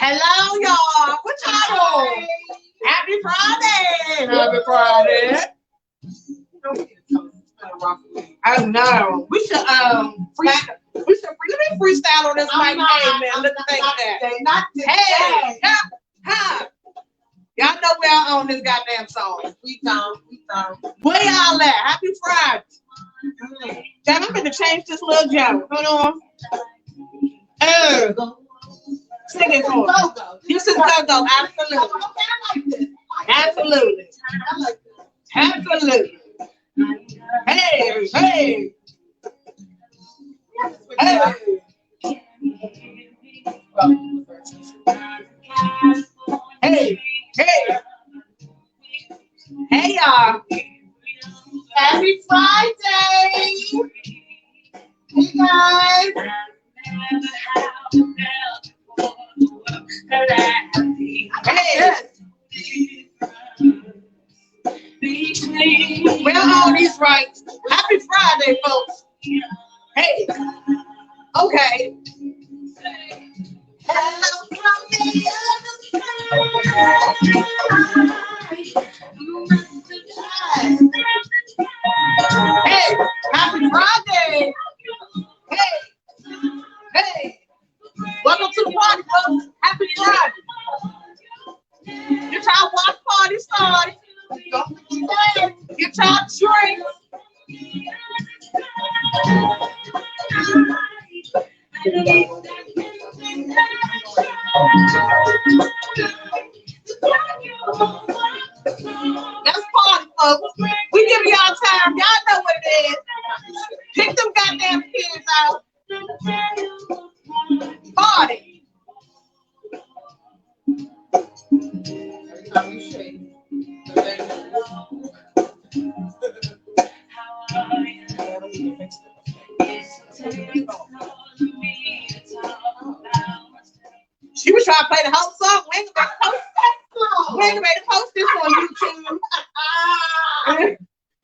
Hello, y'all. What y'all doing? Happy Friday. Happy Friday. I know. We should freestyle. Let me freestyle on this mic. Hey man, look at that. Not today. Hey, ha. Y'all know we all own this goddamn song. We don't. Where y'all at? Happy Friday. Damn, I'm gonna change this little joke. Hold on. Sing it for me. This is go-go. Absolutely. Absolutely. Hey. Hey. Hey, y'all. Happy Friday. Hey, guys. We're on these rights. Happy Friday, folks. Hey. Okay. Hello from the other side. Hey, happy Friday. Hey. Welcome to the party, folks. Happy Friday. Get y'all watch party started. Get y'all drink. That's party, folks. We give y'all time. Y'all know what it is. Pick them goddamn kids out. Party. She was trying to play the whole song. We ain't gonna post that song. We ain't gonna post this on YouTube.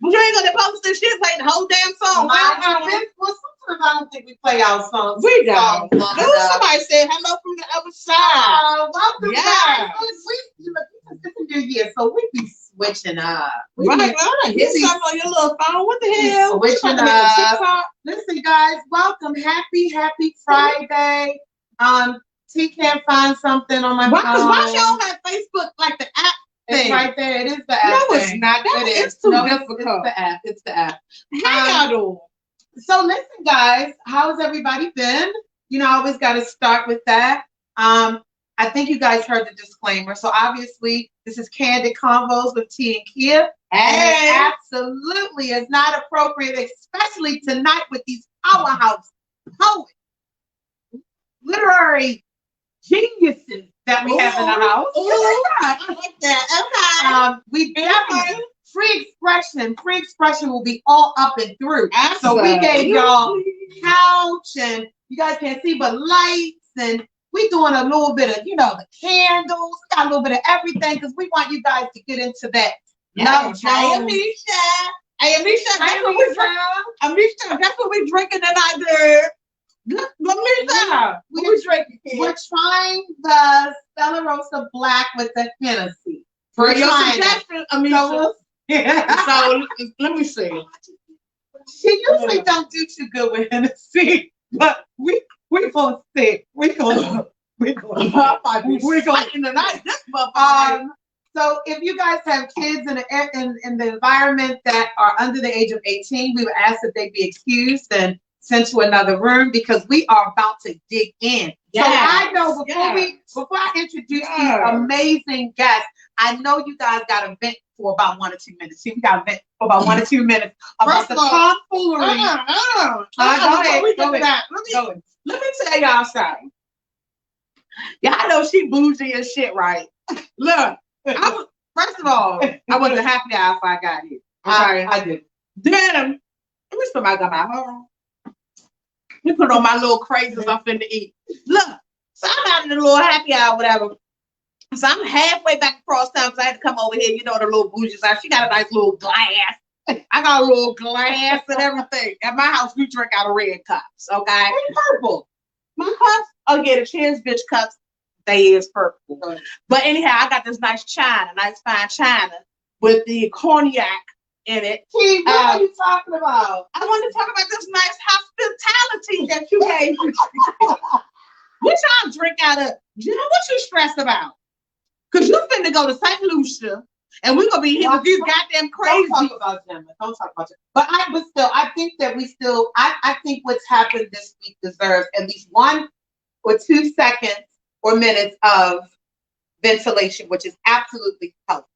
But you ain't gonna post this shit, play the whole damn song. Sometimes I don't think we play our songs. We don't. Somebody said hello from the other side. Welcome back. New year, so we be switching up. Right. Hit something on your little phone. What the hell? Switching up. Listen, guys, welcome. Happy Friday. T can't find something on my phone. Why y'all have Facebook like the app thing? It's right there. It is the app. No, it's not. It's too difficult. It's the app. How y'all doing? So listen, guys, how's everybody been? You know, I always got to start with that. I think you guys heard the disclaimer. So obviously, this is Candid Convos with T and Kiya. And it absolutely is not appropriate, especially tonight with these powerhouse poets, literary geniuses that we have in the house. I like that. Okay. We definitely free expression will be all up and through. Absolutely. So we gave y'all couch and you guys can't see, but lights, and we doing a little bit of, the candles, got a little bit of everything because we want you guys to get into that. Hey, Amisha. That's what we drink. Amisha, that's what we drinking tonight, girl. Amisha, we're trying the Stella Rosa Black with the Hennessy. For your suggestion, Amisha. So let me see. She usually don't do too good with Hennessy, but we gonna see. We gonna tonight. So if you guys have kids in the environment that are under the age of 18, we would ask that they be excused and sent to another room because we are about to dig in. Yes. So I know before I introduce these amazing guests, I know you guys got to vent for about 1 or 2 minutes. See, we got to vent for about 1 or 2 minutes about the tomfoolery. Let me tell y'all something. Y'all know she bougie as shit, right? Look, first of all, I wasn't happy after I got here. I did. Then, let me put my gun out. Hold on. Let me put on my little crazes I'm finna eat. Look, so I'm out in the little happy hour, whatever. So I'm halfway back across town because I had to come over here. You know the little bougie side. She got a nice little glass. I got a little glass and everything. At my house, we drink out of red cups, okay? Purple. My cups? Oh, yeah, the Cheers bitch cups. they is purple. But anyhow, I got this nice fine china with the cognac in it. T, what are you talking about? I want to talk about this nice hospitality that you gave me. What y'all drink out of? You know what you stressed about? Because you finna go to St. Lucia and we're gonna be here with these goddamn crazy. Don't talk about Gemma. Don't talk about Gemma. But I think that I think what's happened this week deserves at least 1 or 2 seconds or minutes of ventilation, which is absolutely healthy.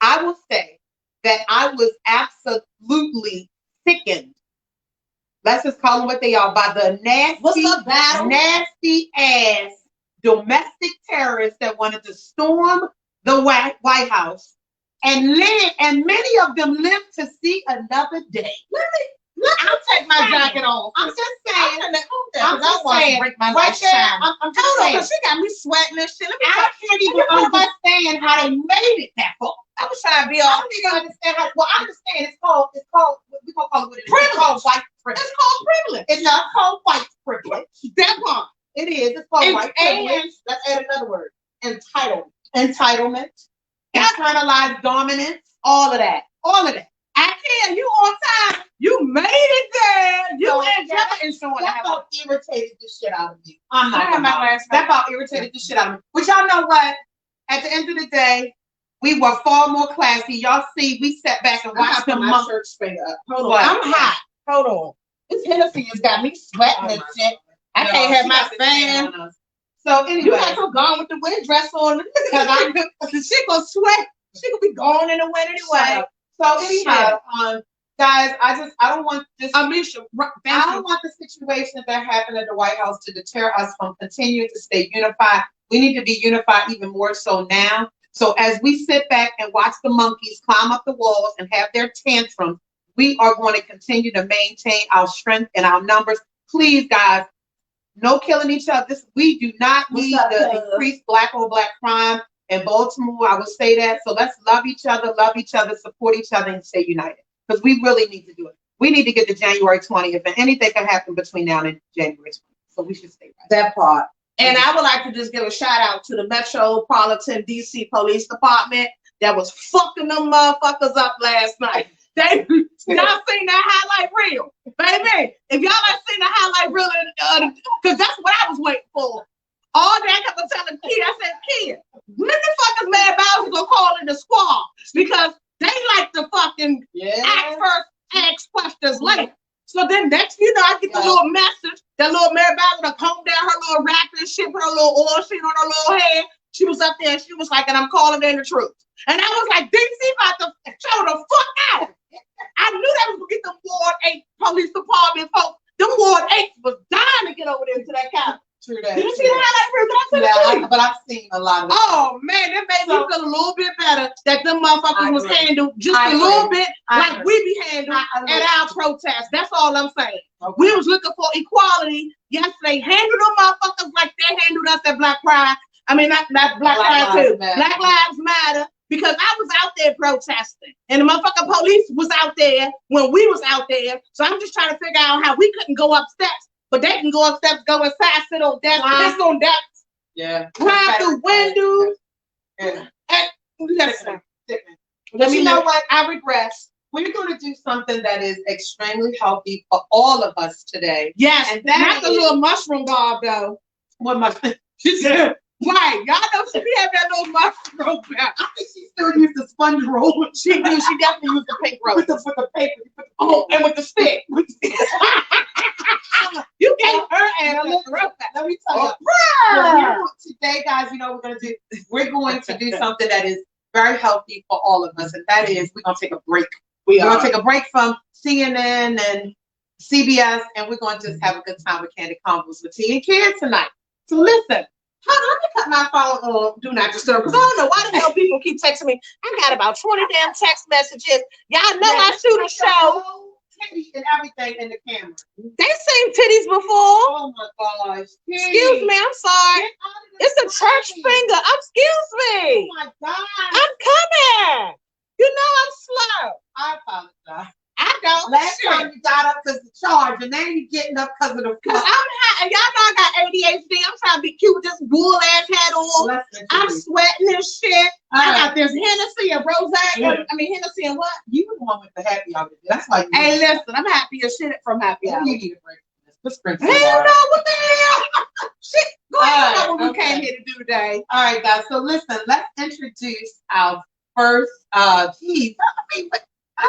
I will say that I was absolutely sickened. Let's just call them what they are, by the nasty ass domestic terrorists that wanted to storm the White House and many of them live to see another day. I'll take my jacket off. I'm just saying. I'm just saying. Break my right there, I'm just saying. She got me sweating and shit. I can't even understand how they made it that far. I was trying to be all. I don't even understand how. Well, I understand it's called. We're gonna call it what it is. Privilege. It's called white privilege. It's called privilege. It's not called white privilege. That part. It is. It's called white privilege. Let's add another word. Entitlement. Internalized dominance. All of that. I can. You on time. You made it there. You and Gemma is showing that about irritated the shit out of me. I'm not gonna lie. That about irritated the shit out of me. But y'all know what? At the end of the day, we were far more classy. Y'all see, we sat back and watched them. My shirt straight up. Hold on. I'm hot. Hold on. This Hennessy has got me sweating and shit. I can't have my fan. So anyway, you got to go with the wind dress on because she gonna sweat. She gonna be gone in the wind anyway. So anyhow, guys, I don't want this. I don't want the situation that happened at the White House to deter us from continuing to stay unified. We need to be unified even more so now. So as we sit back and watch the monkeys climb up the walls and have their tantrums, we are going to continue to maintain our strength and our numbers. Please, guys, no killing each other. We do not need to increase black on black crime in Baltimore. I would say that. So let's love each other, support each other, and stay united. Because we really need to do it. We need to get to January 20th, and anything can happen between now and January 20th. So we should stay right. That part. And I would like to just give a shout out to the Metropolitan DC Police Department that was fucking them motherfuckers up last night. Y'all seen that highlight reel, baby? If y'all ain't seen the highlight reel, because that's what I was waiting for. All day I kept on telling Kiya, I said, Kiya, when the fuck is Mad Bowser gonna call in the squad? Because they like to fucking act first, ask questions later. So then next, I get the little message that little Mary Bowser to comb down her little racket and shit, put her little oil sheet on her little head. She was up there and she was like, and I'm calling in the troops. And I was like, DC about to show the fuck out. I knew that was gonna get them Ward 8 police department folks. Them Ward 8 was dying to get over there to that county. True that. Did you see the highlight reel? But I've seen a lot of it. Oh man, that made me feel a little bit better that them motherfuckers was handled just a little bit like we be handled at our protest. That's all I'm saying. Okay. We was looking for equality yesterday. Handled them motherfuckers like they handled us at Black Pride. I mean, not Black Pride too. Black Lives Matter. Because I was out there protesting, and the motherfucking police was out there when we was out there. So I'm just trying to figure out how we couldn't go up steps, but they can go up steps, go inside, sit on desks, piss on desks, climb through windows. And listen, but you know what? I regress. We're going to do something that is extremely healthy for all of us today. Yes, and not the little mushroom bob though. What mushroom? Right, y'all know she had that little mushroom back. I think she still used the sponge roll. She do. She definitely used the pink roll. With the paper. Oh, and with the stick. You gave her and let me tell you. Today, guys, we're going to do something that is very healthy for all of us, and that is we're going to take a break. We're going to take a break from CNN and CBS, and we're going to just have a good time with Candid Convos with T and Kiya tonight. So listen. Hold on, let me cut my phone on Do Not Disturb because I don't know why the hell people keep texting me. I got about 20 damn text messages. Y'all know I shoot a show. Titties and everything in the camera. They seen titties before. Oh my gosh. Excuse me, I'm sorry. It's a church finger. Excuse me. Oh my God. I'm coming. You know I'm slow. I apologize. I don't. Last time you got up because the charge, and now you getting up because of the Cause I'm hot, and y'all know I got ADHD. I'm trying to be cute with this bull ass hat on. I'm sweating and shit. I got this Hennessy and Rose. Hennessy and what? You were the one with the happy hour. That's why. Hey, listen, I'm happy as shit from happy hour. You need a break. Hell no, what the hell? Shit, go ahead. Right, what we came here to do today. All right, guys. So listen, let's introduce our first. I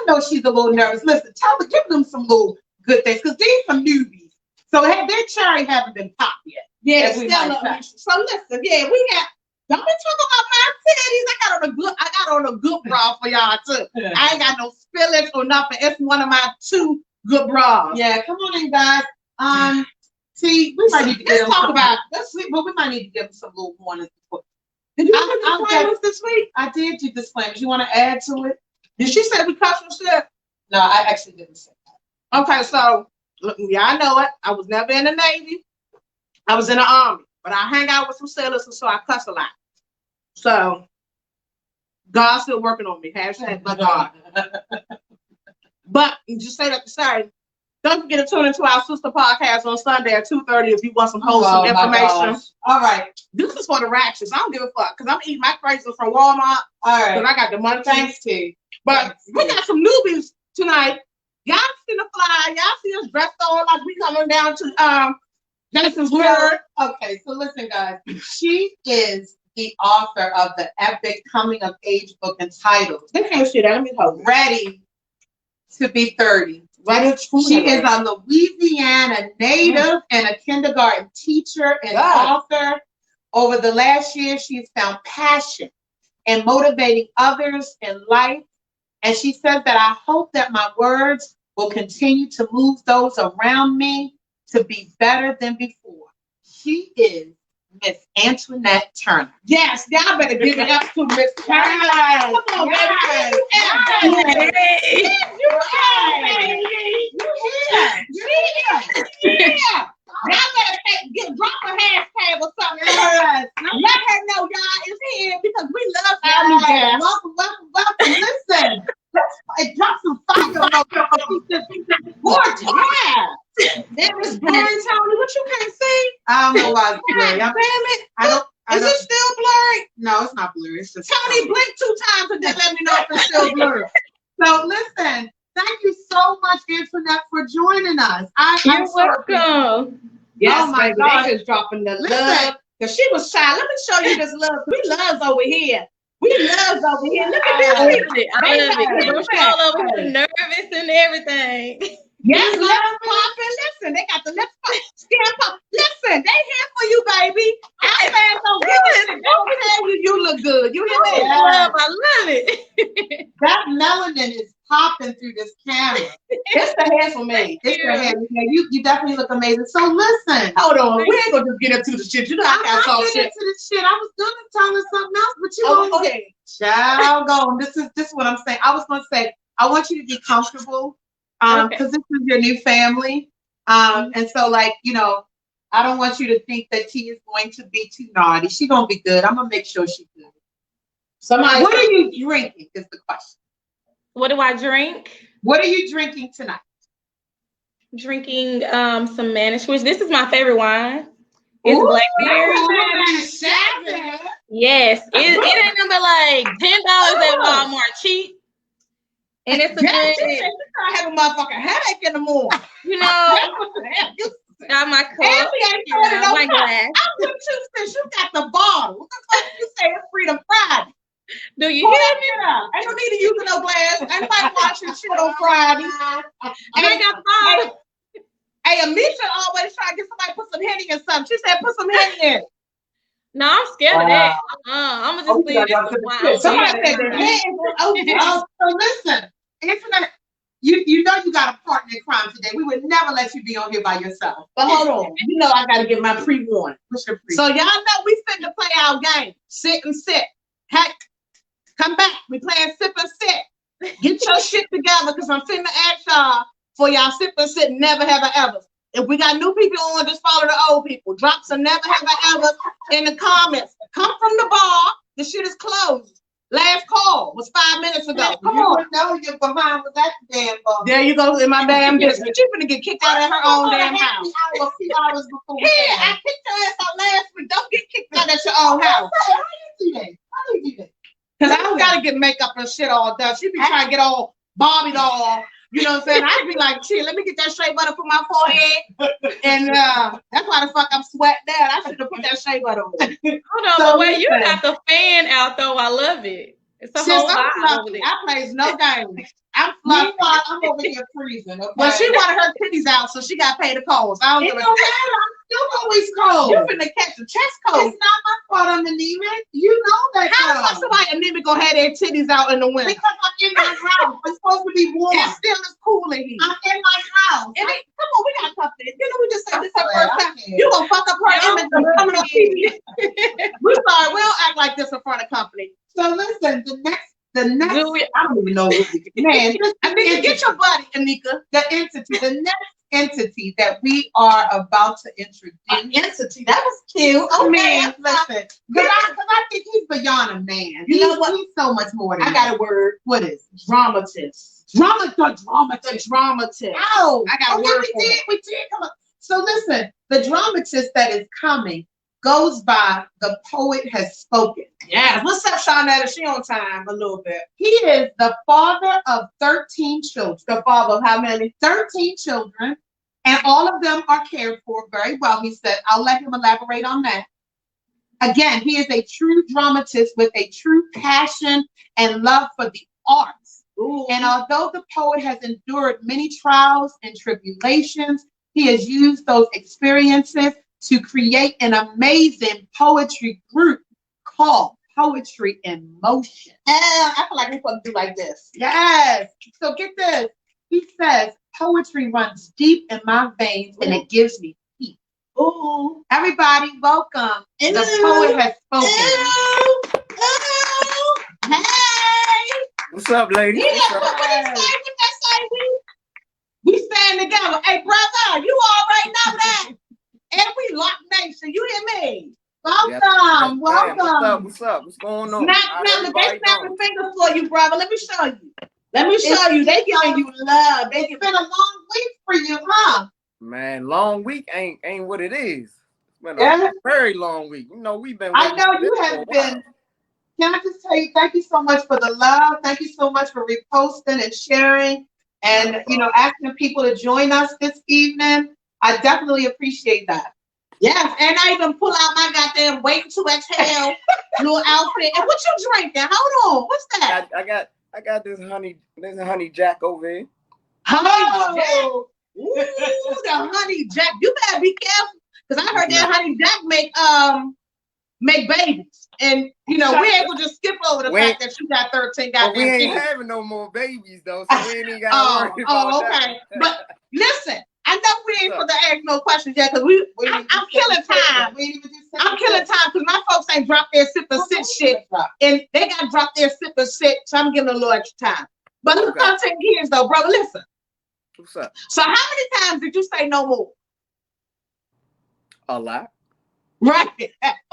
know she's a little nervous. Listen, give them some little good things because these some newbies. So their cherry haven't been popped yet. Yeah, so listen, yeah, we got. Don't be talking about my titties. I got on a good bra for y'all too. I ain't got no spillage or nothing. It's one of my 2 good bras. Yeah, come on in, guys. See, we might need to get talk about. Let's see, but we might need to give them some little warnings. Did you do disclaimers this week? I did do disclaimers. You want to add to it? Did she say we cuss and shit? No, I actually didn't say that. Okay, so yeah, I know it. I was never in the Navy. I was in the Army, but I hang out with some sailors, and so I cuss a lot. So God's still working on me. Hashtag my God. But just say that to say, don't forget to tune into our sister podcast on Sunday at 2:30 if you want some wholesome information. All right. This is for the ratchets. I don't give a fuck because I'm eating my crazy from Walmart. All right. Because I got the money. Thanks, T. But we got some newbies tonight. Y'all see the fly. Y'all see us dressed on like we coming down to Jason's word. Okay, so listen, guys. She is the author of the epic coming of age book entitled Ready to Be 30. She is a Louisiana native and a kindergarten teacher and author. Over the last year, she has found passion in motivating others in life. And she says that I hope that my words will continue to move those around me to be better than before. She is Miss Antoinette Turner. Yes, y'all better give it up to Miss Turner. Come on, baby. Y'all better drop a hashtag or something. Let her know y'all is here because we love our new guests. Welcome. Listen, drop some fire. Gorgeous. It was blurry, Tony. What you can't see? I don't know why it's blurry. Damn it. Is it still blurry? No, it's not blurry. It's just Tony blinked 2 times and then let me know if it's still blurry. So listen, thank you so much, Antoinette, for joining us. You're welcome. Yes, oh my God. They just dropping the love. Because she was shy. Let me show you this love. We loves over here. Look at this. I love it. I'm all over here nervous and everything. Yes, lips popping. Listen, they got the lips popping. Skin pop. Listen, they here for you, baby. I fans don't give a shit. Don't tell you look good. You hear me? I love it. That melanin is popping through this camera. It's the hair for me. It's the hair. Yeah, you definitely look amazing. So listen. Hold on. We ain't gonna just get into the shit. You know I got some shit. Into the shit. I was gonna tell her something else, but you okay. Child, go. This is what I'm saying. I was gonna say I want you to be comfortable. Because this is your new family. And so like, I don't want you to think that she is going to be too naughty. She's gonna be good. I'm gonna make sure she's good. What are you drinking is the question. What do I drink? What are you drinking tonight? Drinking some Manish. This is my favorite wine. It's blackberry. Yes. It ain't number like $10 at Walmart cheap. And it's a good. I have a motherfucking headache in the morning. Got my cup. My glass. I'm with you since you got the bottle. What the fuck you say it's Freedom Friday? Do you hear me? I don't need to use no glass. Anybody watching shit on Friday? I got the bottle. Hey, Amisha always try to get somebody to put some Henny in something. She said put some Henny in. No, I'm scared of that. I'm gonna just leave this wine. Somebody said the so listen. Antoinette, you know you got a partner in crime today. We would never let you be on here by yourself. But hold on. I got to get my pre-warning. What's your pre? So y'all know we finna play our game. Sit and sit. Heck, come back. We playing sip and sit. Get your shit together because I'm finna ask y'all for y'all sip and sit never have a ever. If we got new people on, just follow the old people. Drop some never have a ever in the comments. Come from the bar. The shit is closed. Last call was 5 minutes ago. Come you on. would know your behind was that damn bum. There you go in my damn business. She's gonna get kicked out of her own damn house. A few hours before. Yeah, I kicked your ass out last week. Don't get kicked out at your own house. How you do that? How do you do that? Because I don't gotta get makeup and shit all done. She be trying to get all Barbie doll. You know what I'm saying? I'd be like, shit, let me get that shea butter for my forehead. And that's why the fuck I'm sweating down. I should have put that shea butter on. Hold on, but wait, you got the fan out though. I love it. It's a whole vibe over there. I plays no games. I'm fluffy. Meanwhile, I'm over here freezing. Okay? Well, she wanted her titties out, so she got paid the calls. I don't It give a don't matter. I'm still always cold. You finna catch a chest cold. It's not my fault I'm anemic. You know that. How the fuck somebody anemic gonna have their titties out in the winter? Because I'm in my house. It's supposed to be warm. It still is cool in here. I'm in my house. Come on, we got something. You know, we just said this her Okay, first time. okay. You gonna fuck up her image and coming on TV. We sorry, we don't act like this in front of company. So listen, the next, I don't even know what man. Anika, get your buddy, Anika. The next entity that we are about to introduce. Entity, that was cute. Oh Okay, man, listen, because I think he's beyond a man. You know what? He's so much more than I got a word. What is Dramatist. dramatist? Oh, I got a word for it. We did. Come on. So listen, the dramatist that is coming goes by the poet has spoken. Yeah, what's up, Shawnetta? She on time a little bit. He is the father of 13 children. The father of how many? 13 children, and all of them are cared for very well. He said, I'll let him elaborate on that. Again, he is a true dramatist with a true passion and love for the arts. Ooh. And although the poet has endured many trials and tribulations, he has used those experiences to create an amazing poetry group called Poetry in Motion. I feel like we're supposed to do like this. Yes. So get this. He says, poetry runs deep in my veins and it gives me peace. Ooh. Everybody, welcome. The poet has spoken. Hey. What's up, lady? Yeah, What's up? what they say? What they say? We stand together. Hey, brother, you already know that. And we lock nation. You hear me? Welcome. Welcome. What's up? What's going on? Snap, they snapping fingers for you, brother. Let me show you. Let me show you. They giving you love. It's been a long week for you, huh? Man, long week ain't what it is. It's been Yeah. a very long week. You know, we've been. I waiting know for you this for have a while. been. Can I just tell you, thank you so much for the love. Thank you so much for reposting and sharing and, asking people to join us this evening. I definitely appreciate that. Yes, and I even pull out my goddamn waiting to exhale little outfit. And what you drinking? Hold on. What's that? I got this honey jack over here. Honey Jack. Ooh, the honey Jack. You better be careful. Because I heard that honey Jack make babies. And we ain't gonna just skip over the fact that you got 13 But we goddamn ain't kids. having no more babies though, so we ain't even gotta worry about okay. that. But listen, I know we ain't supposed to ask no questions yet because I'm killing time. I'm killing time because my folks ain't dropped their sip and sit shit, and they got to drop their sip and sit, so I'm giving a little extra time. But look, 13 kids though, brother. Listen. What's up? So how many times did you say no more? A lot. Right.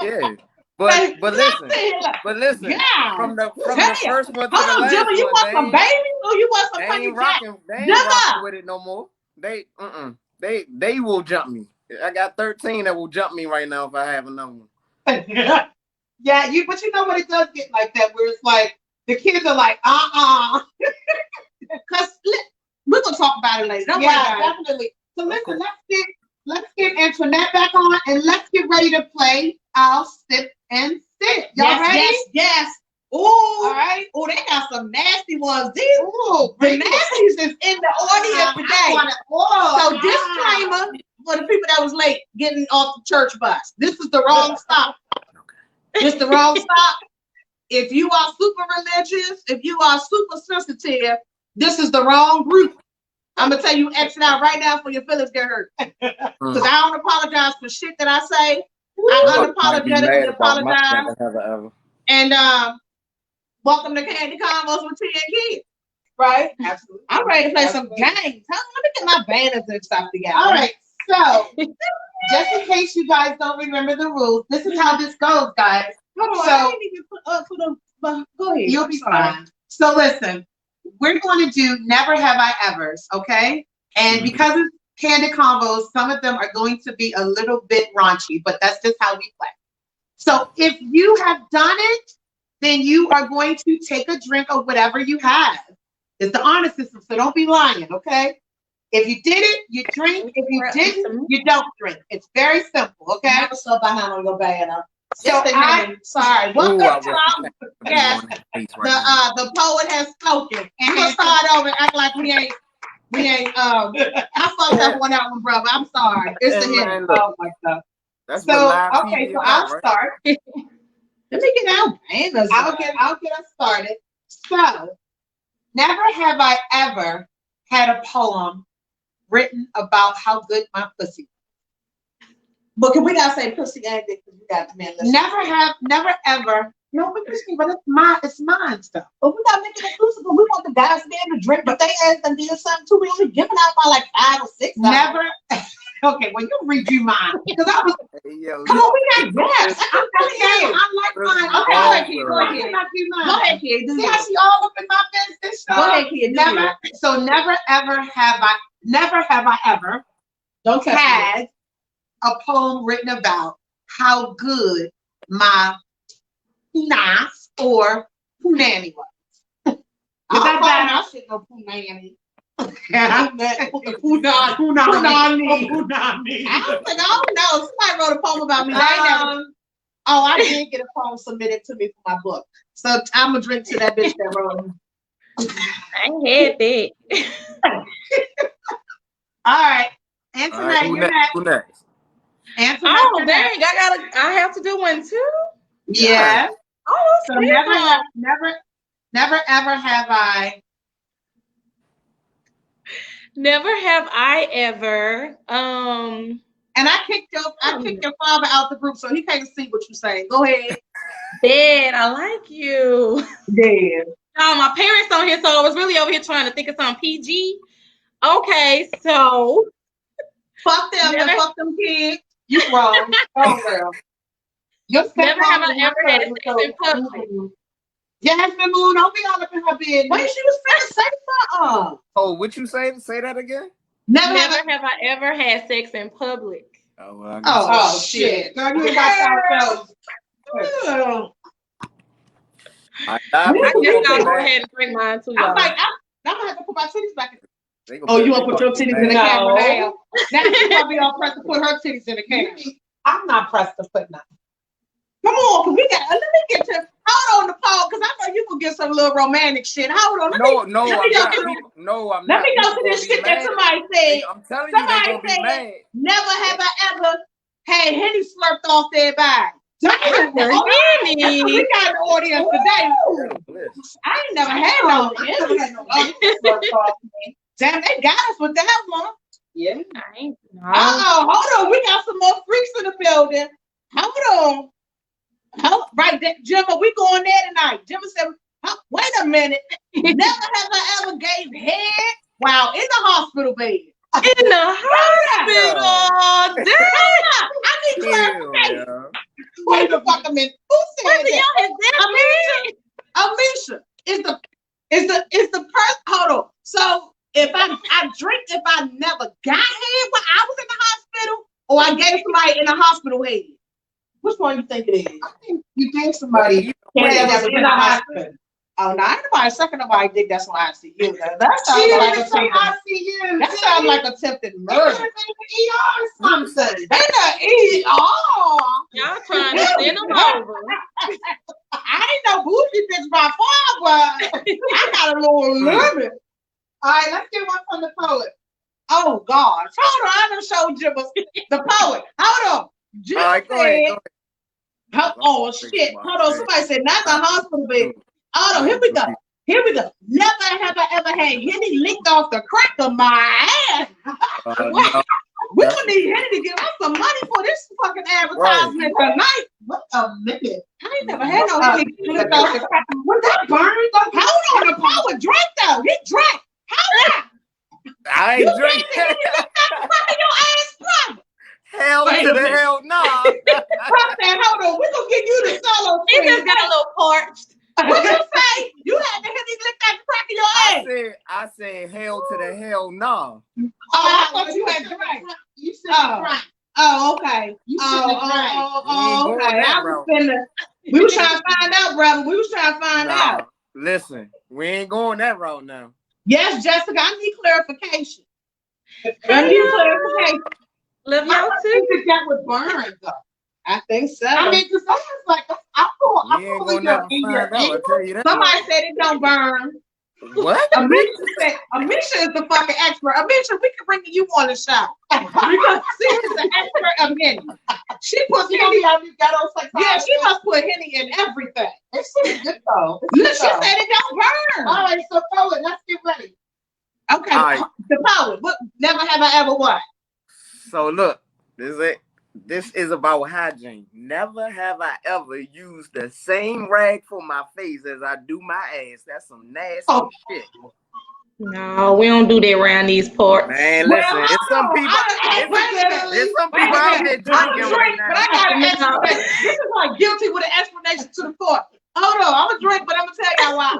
Yeah. But listen. Yeah. From the Damn. first one to Hold the on, last Jimmy, one, you want some babies or you want some they honey ain't jack? rocking with it no more. They will jump me. I got 13 that will jump me right now if I have another one. Yeah, but you know what, it does get like that where it's like the kids are like, Because we're gonna talk about it later. Don't worry about it. Definitely. So listen, let's get Antoinette back on and let's get ready to play our sip and sit. Y'all ready? Yes. Ooh. All right. Oh, they got some nasty ones. These Ooh, the nasties is in the audience today. So disclaimer for the people that was late getting off the church bus. This is the wrong stop. This the wrong stop. If you are super religious, if you are super sensitive, this is the wrong group. I'm gonna tell you, exit out right now for your feelings get hurt. Because I don't apologize for shit that I say. I unapologetically apologize. And welcome to Candy Convos with Kiya and Candid. Right? Absolutely. I'm ready to play some games. Let me get my banners and stuff together. All right. So, just in case you guys don't remember the rules, this is how this goes, guys. Hold on, So- I didn't even put the. Go ahead. You'll be fine. So listen, we're going to do never have I ever's, okay? And because it's Candid Convos, some of them are going to be a little bit raunchy, but that's just how we play. So if you have done it, then you are going to take a drink of whatever you have. It's the honor system, so don't be lying, okay? If you did it, you drink. If you didn't, you don't drink. It's very simple, okay? Never saw behind on your banner. So sorry. Ooh, Welcome I to was- yes, the poet has spoken. And we'll start over and act like we ain't I fucked up on that one, brother. I'm sorry. It's the Man, hit. look. Oh my god. That's So what live okay, TV so about, I'll right? start. Let me get out banners. I'll get us started. So never have I ever had a poem written about how good my pussy is. But we gotta say pussy and dick because we got the man. Never ever. No, but it's mine stuff. But we gotta make it exclusive. But we want the guys to be able to drink, but they ass done did something too. We only giving out by like 5 or 6. Never. Okay, well you read you mine because I was. Hey, yo, Come on, we got yes. I'm telling you, I like mine. Okay, Go ahead, Kid, Kid. go ahead. Go ahead, kid. Do See you? how she all up in my business? Go ahead, kid. Do Never. you? So never have I ever Don't touch me. had a poem written about how good my nice or punani was. That bad. I I should go punani. Punani. I don't know. Somebody wrote a poem about me. I ain't never. Oh, I did get a poem submitted to me for my book. So I'm gonna drink to that bitch that wrote it. I ain't had that. All right. All Antoinette, right, who you're next? next. Who next? Antoinette, Oh you're dang! next. I have to do one too. Yeah. Oh, So snap. never ever have I. Never have I ever. And I kicked your father out the group, so he can't see what you say. Go ahead. Dad, I like you. Dead. No, my parents on here, so I was really over here trying to think of something PG. Okay, so Fuck them and Never- fuck them kids. You wrong. Oh girl. Your never have stepmom I is my ever had cousin, sex in public. Jasmine Moon, don't be all up in her business. Wait, she was finna say something. Oh, what you say? Say that again. Never Never have. have I ever had sex in public. Oh, well, I guess Oh shit. Girl, you ain't got to I I guess people I'll be go mad. ahead and drink mine too, I'm y'all. like, I'm gonna have to put my titties back. They gonna Oh, be- you want to put your they titties gonna in be the mad. camera now? Now she's gonna be all pressed to put her titties in the camera. I'm not pressed to put nothing. Come on, cause let me get to hold on the pole, cause I know you gonna get some little romantic shit. Hold on, No, let me I'm go not. to People, no, I'm let not. me go People to gonna this be shit that mad. somebody said. I'm telling you, they Somebody gonna be said, mad. never have I ever had Henny slurped off their body. Damn, Henny. we got an audience today. Bliss. I ain't never had no Damn, they got us with that one. Yeah. I ain't no. Hold on. We got some more freaks in the building. Hold on. Right there, Jimmy, we going there tonight. Jimmy said, wait a minute. Never have I ever gave head while in the hospital bed. In the hospital. Damn. I need clarification. Yeah. Wait the fuck a minute. Who said What the that? hell is that? Alicia, is the person, hold on. So if I drink if I never got head when I was in the hospital, or I gave somebody in the hospital head? Which one you think it is? I think you gave somebody Yeah, that was in the hospital. Oh, no, ain't nobody sucking nobody dick. That's why I see you. That sounds like attempted. That sounds like attempted murder. Something. They not eat. Oh, Y'all trying to send them over. I ain't no bougie bitch by far, but I got a little limit. All right, let's get one from the poet. Oh God, hold on, I done showed Jim the poet. Hold on, Jim All right, go ahead. oh shit, hold on. Somebody said not the hospital bed. Hold on, here we go. Never have I ever had Henny licked off the crack of my ass. No. We gonna need Henny to give us some money for this fucking advertisement tonight. What a minute. I ain't never had no Henny licked off the crack. Was that burning? Hold on, the poet drank though. He drank. Hold on. I ain't drinking. Your ass private. Hell to the hell, nah. Hold on, we're gonna give you the solo just got a little parched. What you say? You had to hit me lick that crack in your ass. I said hell to the hell no. Oh, I thought you had drank. You should have drank. Oh, okay. You should have drank. Okay. We was trying to find out, brother. We was trying to find out. Listen, we ain't going that route now. Yes, Jessica, I need clarification. I need clarification. Love y'all I too. think that would burn, though. I think so. I mean, because someone's like, I'm You ain't gonna never find out, I'll tell you that. Somebody said it don't burn. What? Amisha said, Amisha is the fucking expert. Amisha, we can bring you on the show. Because she is the expert of Henny. She puts Henny. Yeah, she must put Henny in everything. It's pretty good, though. Look, she said it don't burn. All right, so Poet, let's get ready. Okay, All right. The Poet. What? Never have I ever what? So look, this is about hygiene. Never have I ever used the same rag for my face as I do my ass. That's some nasty shit. No, we don't do that around these parts. Man, listen, it's some people out there drinking right now. But I got an explanation. This is like guilty with an explanation to the court. Hold on, I'm gonna drink, but I'm gonna tell y'all why.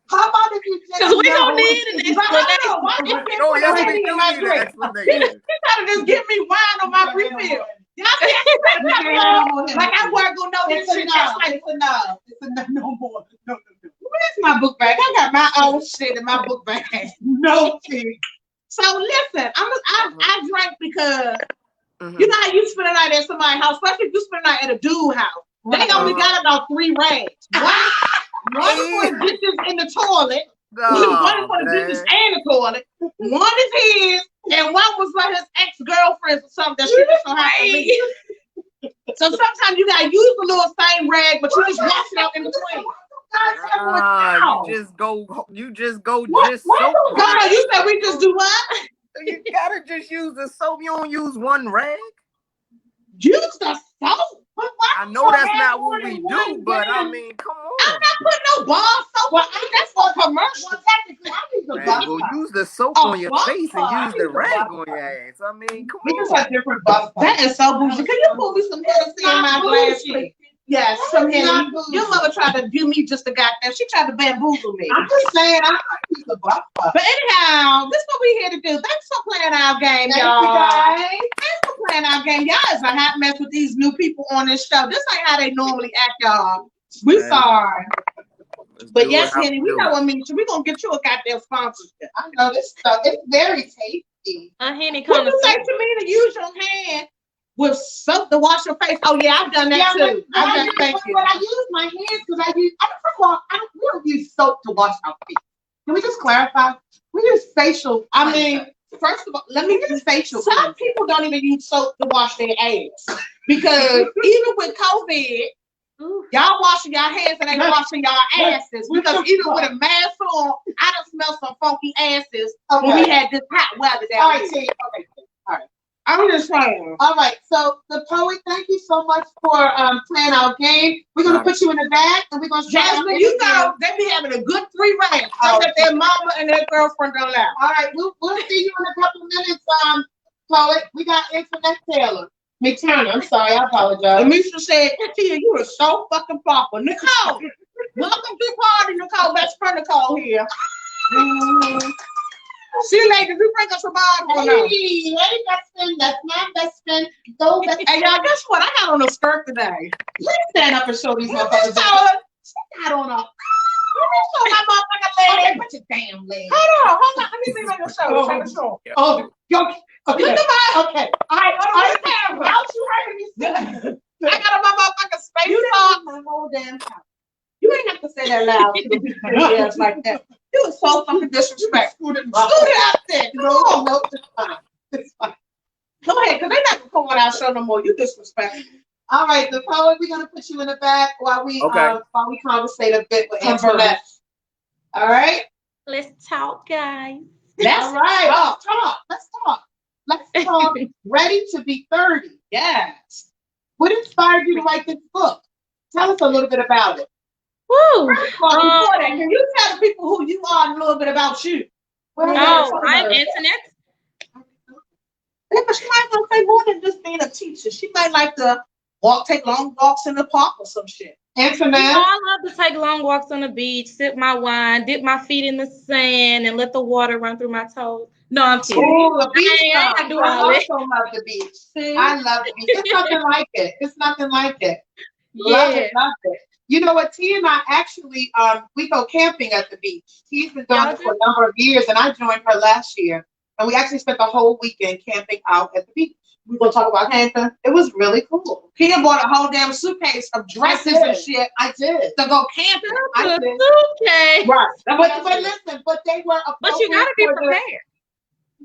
How about if you just Because we don't need an explanation. Why you can't Oh, put yes, Henny we in do my need an drink? explanation. You gotta just give me wine on my refill. Y'all can't like I wasn't gonna know this shit. It's enough. No more. No. Where's my book bag? I got my own shit in my book bag. No tea. So listen, I drank because you know how you spend a night at somebody's house, especially if you spend a night at a dude house. They only got about 3 rags. One is for the dishes in the toilet. One is for the dishes and the toilet. One is his, and one was for his ex-girlfriends or something that she just so happened to leave. So sometimes you gotta use the little same rag, but you just wash it out in between. You just soap. God, you said we just do what? You gotta just use the soap. You don't use one rag. Use the soap. I know that's not what we do, but I mean, come on. I'm not putting no bar soap. Well, that's for commercial. Well, technically, I use the bar soap. Use the soap on your face and use the rag on your ass. I mean, come We on. just have different bar soap. That is so bougie. Can you pour me some Hennessy in my glass, please? Yes, some Hennessy. Your mother tried to do me just a goddamn. She tried to bamboozle me. I'm just saying, I use the bar soap. But anyhow, this is what we here to do. Thanks for playing our game, Thank y'all. you, guys. Thanks for playing our game. Y'all is a hot mess with these new people on this show. This ain't how they normally act, y'all. We sorry. But yes, Henny, we know what means. We're gonna get you a goddamn sponsorship. I know this stuff. It's very tasty. Henny, What you say to me to use your hand with soap to wash your face? Oh yeah, I've done that too. Thank you. But I use my hands because we don't use soap to wash our feet. Can we just clarify? We use facial. I mean, first of all, let me use facial. Some people don't even use soap to wash their ass because even with COVID, y'all washing y'all hands and ain't washing y'all asses. Because even with a mask on, I done smell some funky asses when we had this hot weather down All right, here. okay. All right. I'm just saying. All right. So the Poet, thank you so much for playing our game. We're gonna put you in the bag and we're gonna Jasmine, you know they be having a good 3 rounds. That their mama and their girlfriend don't allow. All right, we'll see you in a couple of minutes, Poet. We got Internet Taylor. McTurner, I'm sorry, I apologize. Amisha said, Kiya, you are so fucking proper. Nicole, welcome to the party, Nicole. Best friend Nicole here. See you later. You bring us a bottle. Hey, best friend. That's my best friend. Go, best friend. Hey, y'all, guess what? I got on a skirt today. Please stand up and show these motherfuckers. I don't know. Let me show my motherfucking leg. Okay, put your damn leg. Hold on. Let me see my show. Take a show. Oh, okay. Look at my. Okay. All right. Don't you heard me? I got on my motherfucking space on. My whole damn house. You ain't have to say that loud to the people like that. You was so fucking disrespectful. Scoot it out there. No, it's fine. It's fine. Go ahead, because they're not going to come on our show no more. You disrespectful. All right, the Poet, we're going to put you in the back while we conversate a bit with Internet. All right? Let's talk, guys. All right. Oh, talk. Let's talk. Let's talk. Ready to be 30. Yes. What inspired you to write this book? Tell us a little bit about it. Woo! Before that, can you tell the people who you are and a little bit about you? I'm Internet. But she might want to say more than just being a teacher. She might like to take long walks in the park or some shit. Internet. You know, I love to take long walks on the beach, sip my wine, dip my feet in the sand, and let the water run through my toes. No, I'm kidding. Oh, the beach. I do all I that. also love the beach. I love the beach. It's nothing like it. It's nothing like it. Love it, love it. You know what? T and I actually, we go camping at the beach. T's been doing it for a number of years, and I joined her last year. And we actually spent the whole weekend camping out at the beach. We're gonna talk about camping. It was really cool. Kiya bought a whole damn suitcase of dresses and shit. I did. To go camping. I did. Okay. Right. But listen, but they were But you gotta be prepared.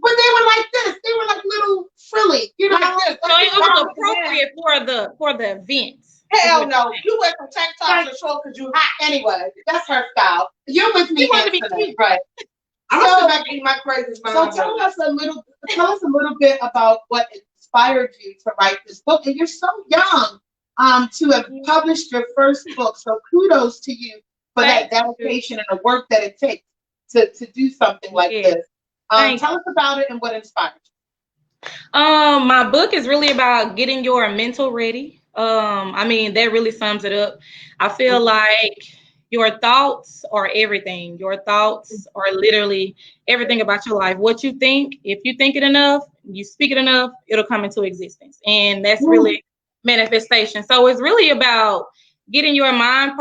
But they were like this. They were like little frilly, you know. Like this. So it was appropriate for the event. Hell no. You went from tank tops to short because you hot. Anyway, that's her style. You're with me. You want to be cute. Right. I'm gonna sit back and eat my crazy So tell us a little bit about what inspired you to write this book. And you're so young to have published your first book. So kudos to you for that dedication and the work that it takes to do something like this. Tell us about it and what inspired you. My book is really about getting your mental ready. I mean, that really sums it up. I feel like your thoughts are everything. Your thoughts are literally everything about your life. What you think, if you think it enough, you speak it enough, it'll come into existence. And that's really manifestation. So it's really about getting your mind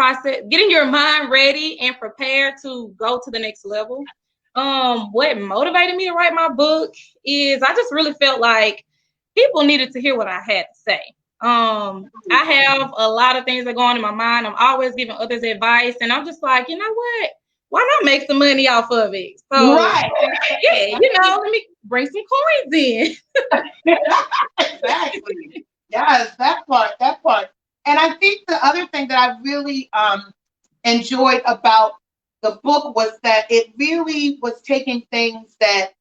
ready and prepared to go to the next level. What motivated me to write my book is I just really felt like people needed to hear what I had to say. I have a lot of things that go on in my mind. I'm always giving others advice, and I'm just like, you know what? Why not make some money off of it? So, yeah, let me bring some coins in. Exactly. Yes, that part. And I think the other thing that I really enjoyed about the book was that it really was taking things that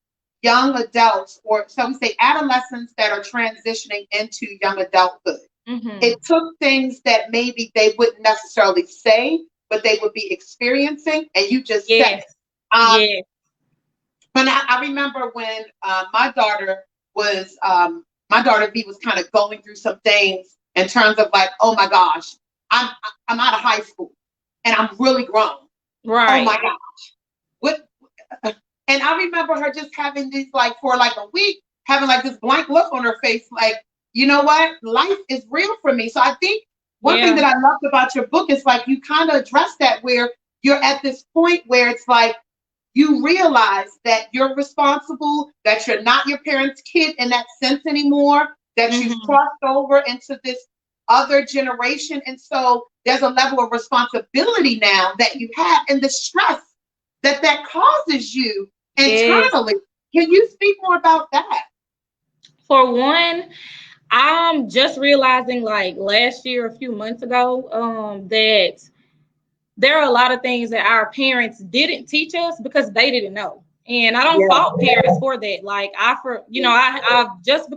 young adults, or so we say adolescents that are transitioning into young adulthood. Mm-hmm. It took things that maybe they wouldn't necessarily say, but they would be experiencing, and you just said it. When I remember when my daughter V was kind of going through some things in terms of like, oh my gosh, I'm out of high school and I'm really grown. Right. Oh my gosh. What? And I remember her just having these, like, for like a week, having like this blank look on her face, like, you know what? Life is real for me. So I think one thing that I loved about your book is like you kind of address that, where you're at this point where it's like you realize that you're responsible, that you're not your parents' kid in that sense anymore, that you've crossed over into this other generation. And so there's a level of responsibility now that you have, and the stress that causes you internally. Can you speak more about that? For one, I'm just realizing, like last year, a few months ago, that there are a lot of things that our parents didn't teach us because they didn't know. And I don't fault parents for that. Like I've just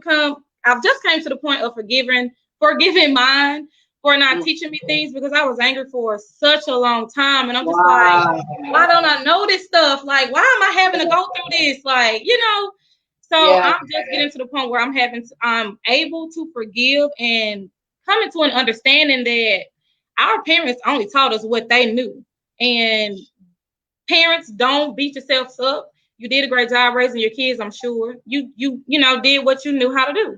came to the point of forgiving mine for not teaching me things, because I was angry for such a long time. And I'm just like, why don't I know this stuff? Like, why am I having to go through this? Like, so I'm just getting to the point where I'm able to forgive and coming to an understanding that our parents only taught us what they knew. And parents, don't beat yourselves up. You did a great job raising your kids, I'm sure. You did what you knew how to do.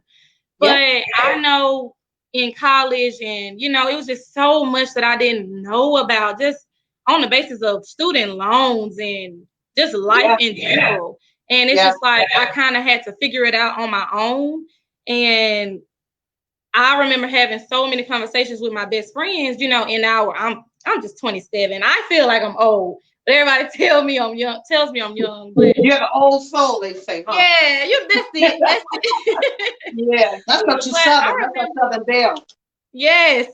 But I know in college, and it was just so much that I didn't know about, just on the basis of student loans and just life in general. And it's just like I kind of had to figure it out on my own. And I remember having so many conversations with my best friends, I'm just 27. I feel like I'm old, but everybody tells me I'm young. But you have an old soul, they say, huh? Yeah, that's it. Yeah, that's what you Southern. That's Southern Belle. Yes.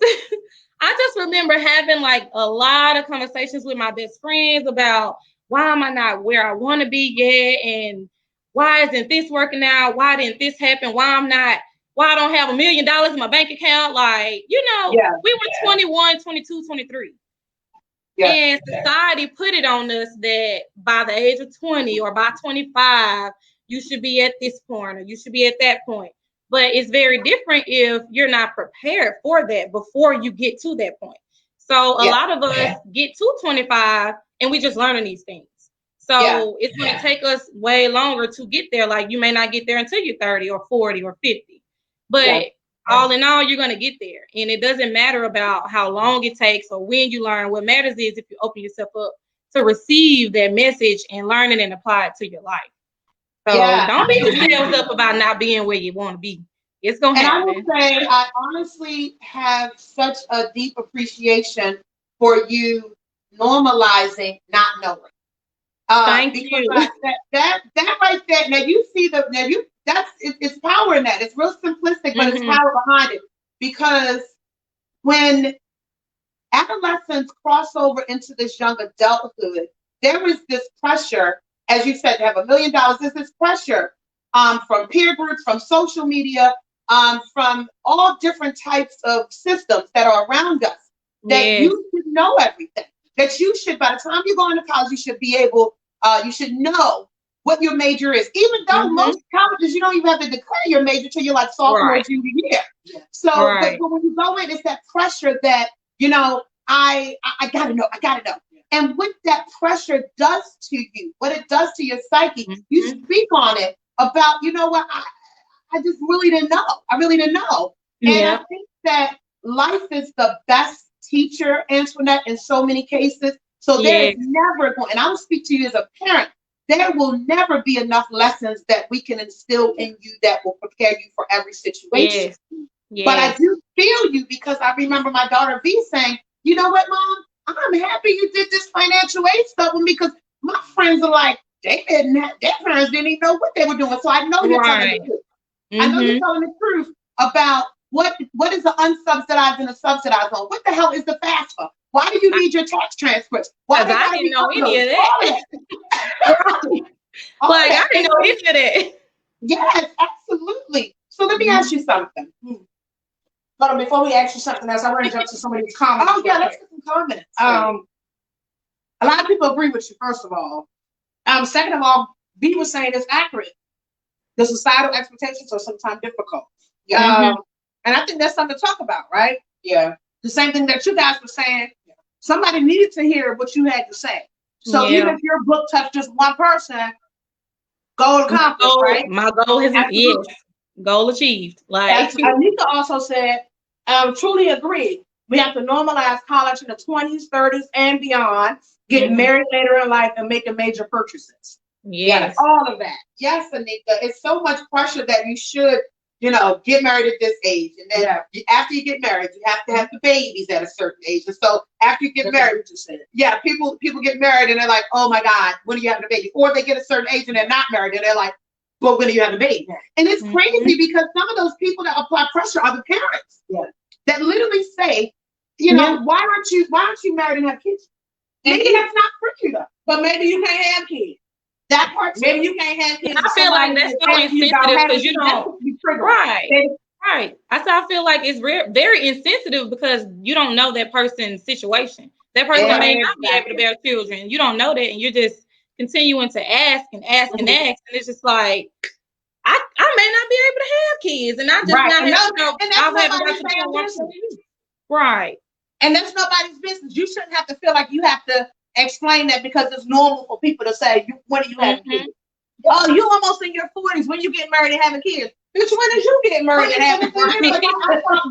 I just remember having like a lot of conversations with my best friends about why am I not where I want to be yet, and why isn't this working out? Why didn't this happen? Why I don't have $1 million in my bank account? Like, we were 21, 22, 23. Yeah. And society put it on us that by the age of 20 or by 25, you should be at this point or you should be at that point. But it's very different if you're not prepared for that before you get to that point. So a lot of us get to 25 and we just learning these things. So it's going to take us way longer to get there. Like you may not get there until you're 30 or 40 or 50. But all in all, you're going to get there. And it doesn't matter about how long it takes or when you learn. What matters is if you open yourself up to receive that message and learn it and apply it to your life. So don't beat yourselves up about not being where you want to be. It's going to happen. And I would say I honestly have such a deep appreciation for you normalizing not knowing. Thank you. That right there. Now you see it's power in that. It's real simplistic, but it's power behind it. Because when adolescents cross over into this young adulthood, there is this pressure, as you said, to have $1 million. There's this pressure from peer groups, from social media, from all different types of systems that are around us. That you should know everything. That you should, by the time you go into college, you should be able, you should know what your major is. Even though most colleges, you don't even have to declare your major till you're like sophomore or junior year. So, but when you go in, it's that pressure that, you know, I gotta know. And what that pressure does to you, what it does to your psyche, you speak on it about, you know what, I just really didn't know. I really didn't know. And I think that life is the best teacher, Antoinette, in so many cases. So there is never going, and I will speak to you as a parent, there will never be enough lessons that we can instill in you that will prepare you for every situation. But I do feel you, because I remember my daughter V saying, you know what, Mom, I'm happy you did this financial aid stuff with me, because my friends are like, their parents didn't even know what they were doing. So I know you're telling the truth. I know you're telling the truth about what is the unsubsidized and the subsidized loan. What the hell is the FAFSA? Why do you need your tax transcripts? Why do I didn't know any of that. I didn't know any of that. Yes, absolutely. So let me ask you something. But before we ask you something else, I want to jump to some of these comments. Oh yeah, let's get some comments. A lot of people agree with you, first of all. Second of all, B was saying it's accurate. The societal expectations are sometimes difficult. And I think that's something to talk about, right? Yeah. The same thing that you guys were saying. Somebody needed to hear what you had to say. So even if your book touched just one person, goal accomplished, right? My goal is goal achieved. Like as Anika also said, truly agree. We have to normalize college in the 20s, 30s, and beyond. Getting married later in life and making major purchases. Yes, all of that. Yes, Anika. It's so much pressure that you should, you know, get married at this age, and then after you get married, you have to have the babies at a certain age. And so after you get married, people get married and they're like, oh my God, when are you having a baby? Or they get a certain age and they're not married and they're like, well, when are you having a baby? And it's crazy because some of those people that apply pressure are the parents that literally say, you know, why aren't you married and have kids? Maybe that's not for you though. But maybe you can't have kids. That part too. Maybe you can't have kids. I feel like that's so insensitive because you don't. Right. I feel like it's very insensitive because you don't know that person's situation. That person may not be able to bear children. You don't know that, and you're just continuing to ask and ask and ask, and it's just like I may not be able to have kids, and I just right. And that's nobody's business. You shouldn't have to feel like you have to explain that because it's normal for people to say, when are you having kids? Oh, you almost in your 40s. When you get married and having kids? Which one is you getting married and having kids?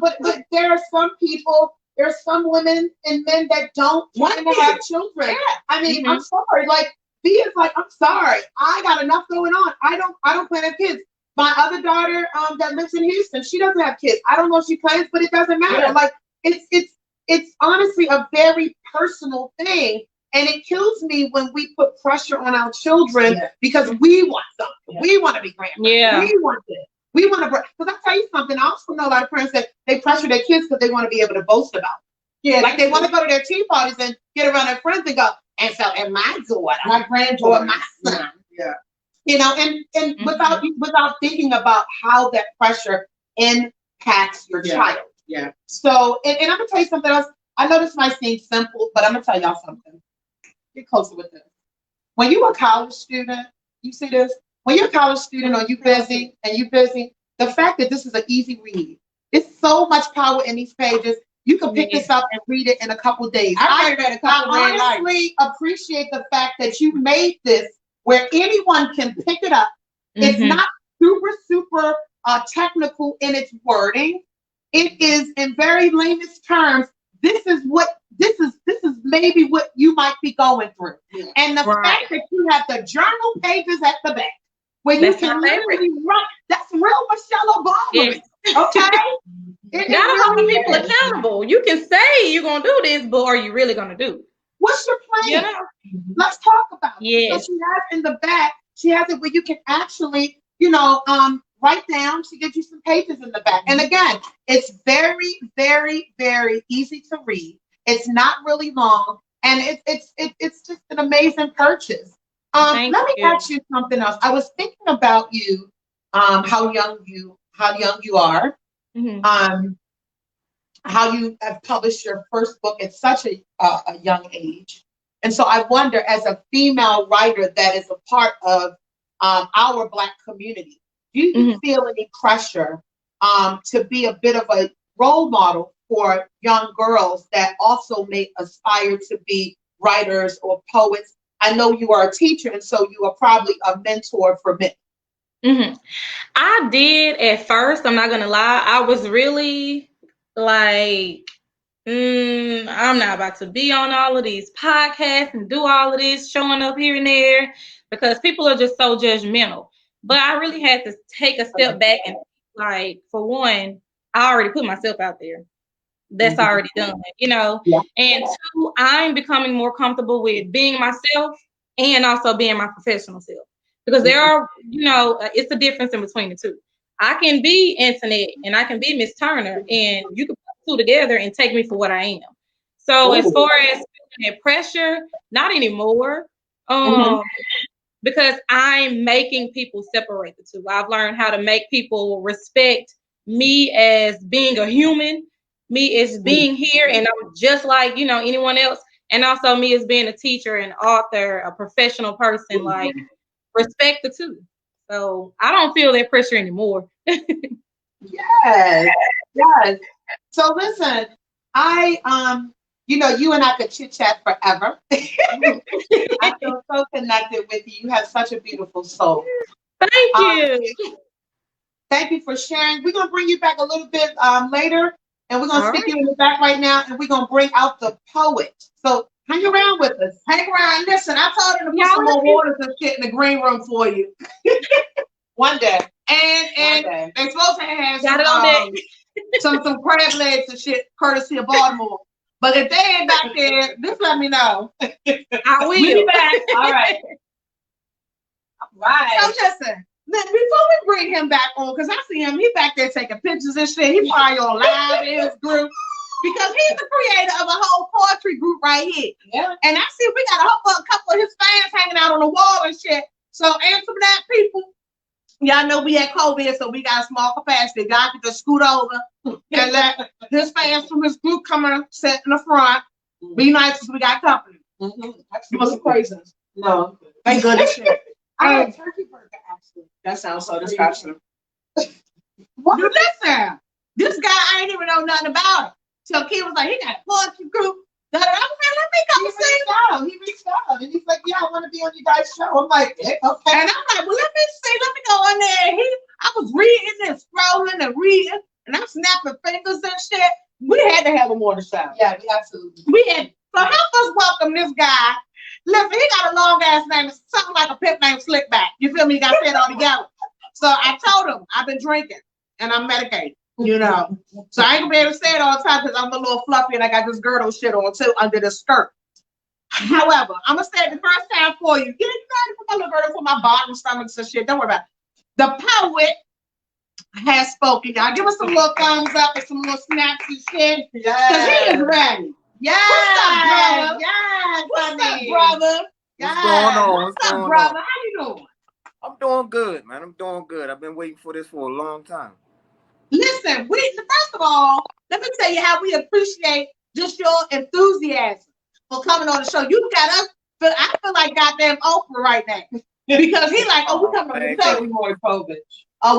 But there are some people, there are some women and men that don't want to have children. Yeah. I mean, I'm sorry. Like, B is like, I'm sorry. I got enough going on. I don't plan to have kids. My other daughter that lives in Houston, she doesn't have kids. I don't know if she plans, but it doesn't matter. Yeah. Like, it's honestly a very personal thing. And it kills me when we put pressure on our children because we want something. Yeah. We want to be grandparents. Yeah. We want this. We want to, because I'll tell you something. I also know a lot of parents that they pressure their kids because they want to be able to boast about it. Yeah. Like they want to go to their tea parties and get around their friends and go, and so, and my daughter, my granddaughter, my son. Yeah. You know, and without thinking about how that pressure impacts your child. Yeah. So, and I'm going to tell you something else. I know this might seem simple, but I'm going to tell y'all something. Get closer with this. When you're a college student, you see this? When you're a college student or you busy, the fact that this is an easy read. It's so much power in these pages. You can pick this up and read it in a couple days. I honestly appreciate the fact that you made this where anyone can pick it up. It's not super technical in its wording. It is in very layman's terms. This is maybe what you might be going through. Yeah. And the fact that you have the journal pages at the back where you can literally write, that's real Michelle Obama. Yes. Okay? You gotta hold people accountable. You can say you're gonna do this, but are you really gonna do it? What's your plan? Yeah. Let's talk about it. Yes. So she has in the back, she has it where you can actually, write down. She gives you some pages in the back. And again, it's very, very, very easy to read. It's not really long, and it's just an amazing purchase. Let me ask you something else. I was thinking about you, how young you are. How you have published your first book at such a young age. And so I wonder, as a female writer that is a part of our Black community, do you feel any pressure to be a bit of a role model for young girls that also may aspire to be writers or poets? I know you are a teacher, and so you are probably a mentor for men. I did at first. I'm not gonna lie. I was really like, I'm not about to be on all of these podcasts and do all of this, showing up here and there, because people are just so judgmental. But I really had to take a step back and, like, for one, I already put myself out there. That's already done, Yeah. And two, I'm becoming more comfortable with being myself and also being my professional self. Because there are, it's a difference in between the two. I can be Antoinette and I can be Miss Turner, and you can put the two together and take me for what I am. So as far as feeling that pressure, not anymore. Because I'm making people separate the two. I've learned how to make people respect me as being a human, me as being here, and I'm just like, anyone else. And also me as being a teacher, an author, a professional person, like, respect the two. So I don't feel that pressure anymore. Yes. So listen, you and I could chit chat forever. I feel so connected with you. You have such a beautiful soul. Thank you. Thank you for sharing. We're gonna bring you back a little bit later, and we're gonna stick you in the back right now, and we're gonna bring out the poet. So hang around with us. Hang around. Listen, I told her to put some more waters and shit in the green room for you. One day. And they're supposed to have some crab legs and shit, courtesy of Baltimore. But if they ain't back there, just let me know. I will. We'll be back. All right. So listen, before we bring him back on, because I see him, he back there taking pictures and shit. He probably on live in his group. Because he's the creator of a whole poetry group right here. Yeah. And I see we got a couple of his fans hanging out on the wall and shit. So answer that, people. Y'all know we had COVID, so we got a small capacity. Y'all can just scoot over and let his fans from his group come and sit in the front. Be nice because we got company. You want some craisins? No. Thank goodness. I had a turkey burger, actually. That sounds so disgusting. What? You listen. This guy, I ain't even know nothing about it. So Kiya was like, he got a poetry group. I was like, let me come see. He reached out and he's like, yeah, I want to be on you guys' show. I'm like, okay. And I'm like, well, let me see. Let me go in there. I was reading and scrolling and reading, and I'm snapping fingers and shit. We had to have him on the show. Yeah, we absolutely. So help us welcome this guy. Listen, he got a long ass name. It's something like a pimp named Slickback. You feel me? You got to say it all together. So I told him I've been drinking and I'm medicated. So I ain't gonna be able to say it all the time because I'm a little fluffy and I got this girdle shit on too under the skirt. However, I'm gonna say it the first time for you. You know, put my little girdle for my bottom stomachs and shit. Don't worry about it. The poet has spoken. Y'all give us some little thumbs up and some little snaps and shit. Yes. Because he is ready. Yes. What's up, brother? Yes. What's up, brother? What's going on? What's up, brother? How you doing? I'm doing good, man. I'm doing good. I've been waiting for this for a long time. Listen, first of all, let me tell you how we appreciate just your enthusiasm for coming on the show. You got us, but I feel like goddamn Oprah right now. Because he like, oh, we coming on the show.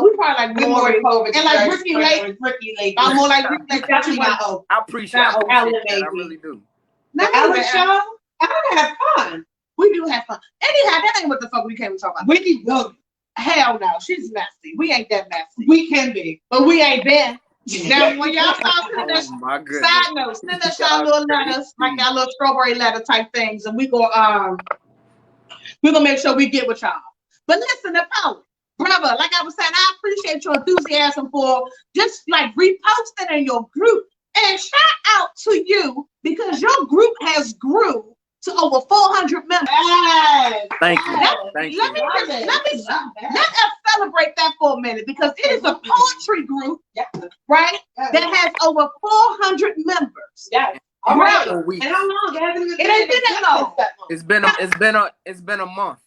We probably like more COVID. And like Ricky Lake. I'm more like Ricky Lake. That's I appreciate that. I really do. Now, Ellen show, Ellen have fun. We do have fun. Anyhow, that ain't what the fuck we came to talk about. We do. Hell no, she's messy. We ain't that messy. We can be, but we ain't been. Now, when y'all start sending us side notes, send us y'all little letters, like our little strawberry letter type things, and we're gonna make sure we get with y'all. But listen, Napoleon, brother, like I was saying, I appreciate your enthusiasm for just like reposting in your group. And shout out to you because your group has grew to over 400 members. Yes. Thank you. Let us celebrate that for a minute because it is a poetry group, right? That has over 400 members. Yes. All right. And how long? It hasn't It ain't been that long. It's been a month.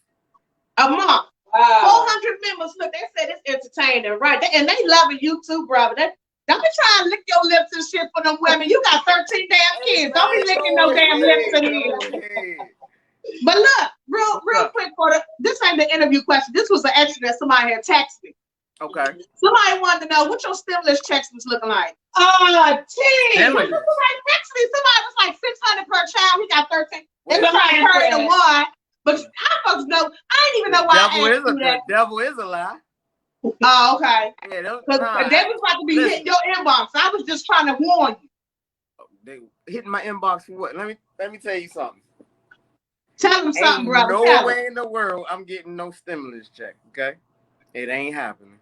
A month. 400 members. Look, they said it's entertaining, right? And they loving you too, brother. Don't be trying to lick your lips and shit for them women. You got 13 damn kids. Don't be licking no damn lips in here. But look, real quick, this ain't the interview question. This was an extra that somebody had texted me. Okay. Somebody wanted to know what your stimulus checks was looking like. Somebody texted me. Somebody was like 600 per child. We got 13. They was trying to hurry the one. But I folks know, I didn't even know why I asked you that. The devil is a lie. Oh, okay. Yeah, because they was about to be hitting your inbox. I was just trying to warn you. They hitting my inbox for what? Let me tell you something. Tell them something, brother. No way in the world I'm getting no stimulus check. Okay, it ain't happening.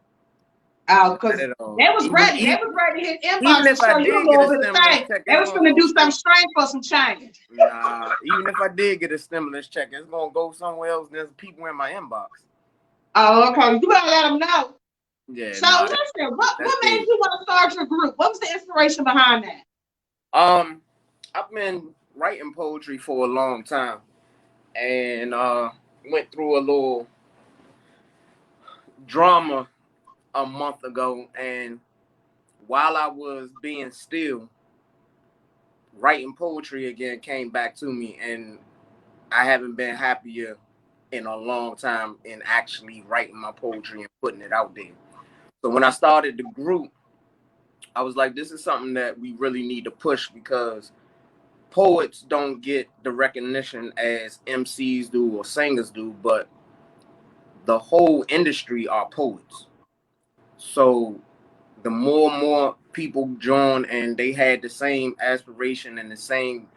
Oh, because they was ready. They was ready to hit inbox. Even if I did get a stimulus check, they was gonna do something strange for some change. Nah, even if I did get a stimulus check, it's gonna go somewhere else. There's people in my inbox. Oh, okay. You better let them know. Yeah. So listen, what made you want to start your group? What was the inspiration behind that? I've been writing poetry for a long time, and went through a little drama a month ago. And while I was being still, writing poetry again came back to me, and I haven't been happier in a long time in actually writing my poetry and putting it out there. So when I started the group, I was like, this is something that we really need to push because poets don't get the recognition as MCs do or singers do, but the whole industry are poets. So the more people join and they had the same aspiration and the same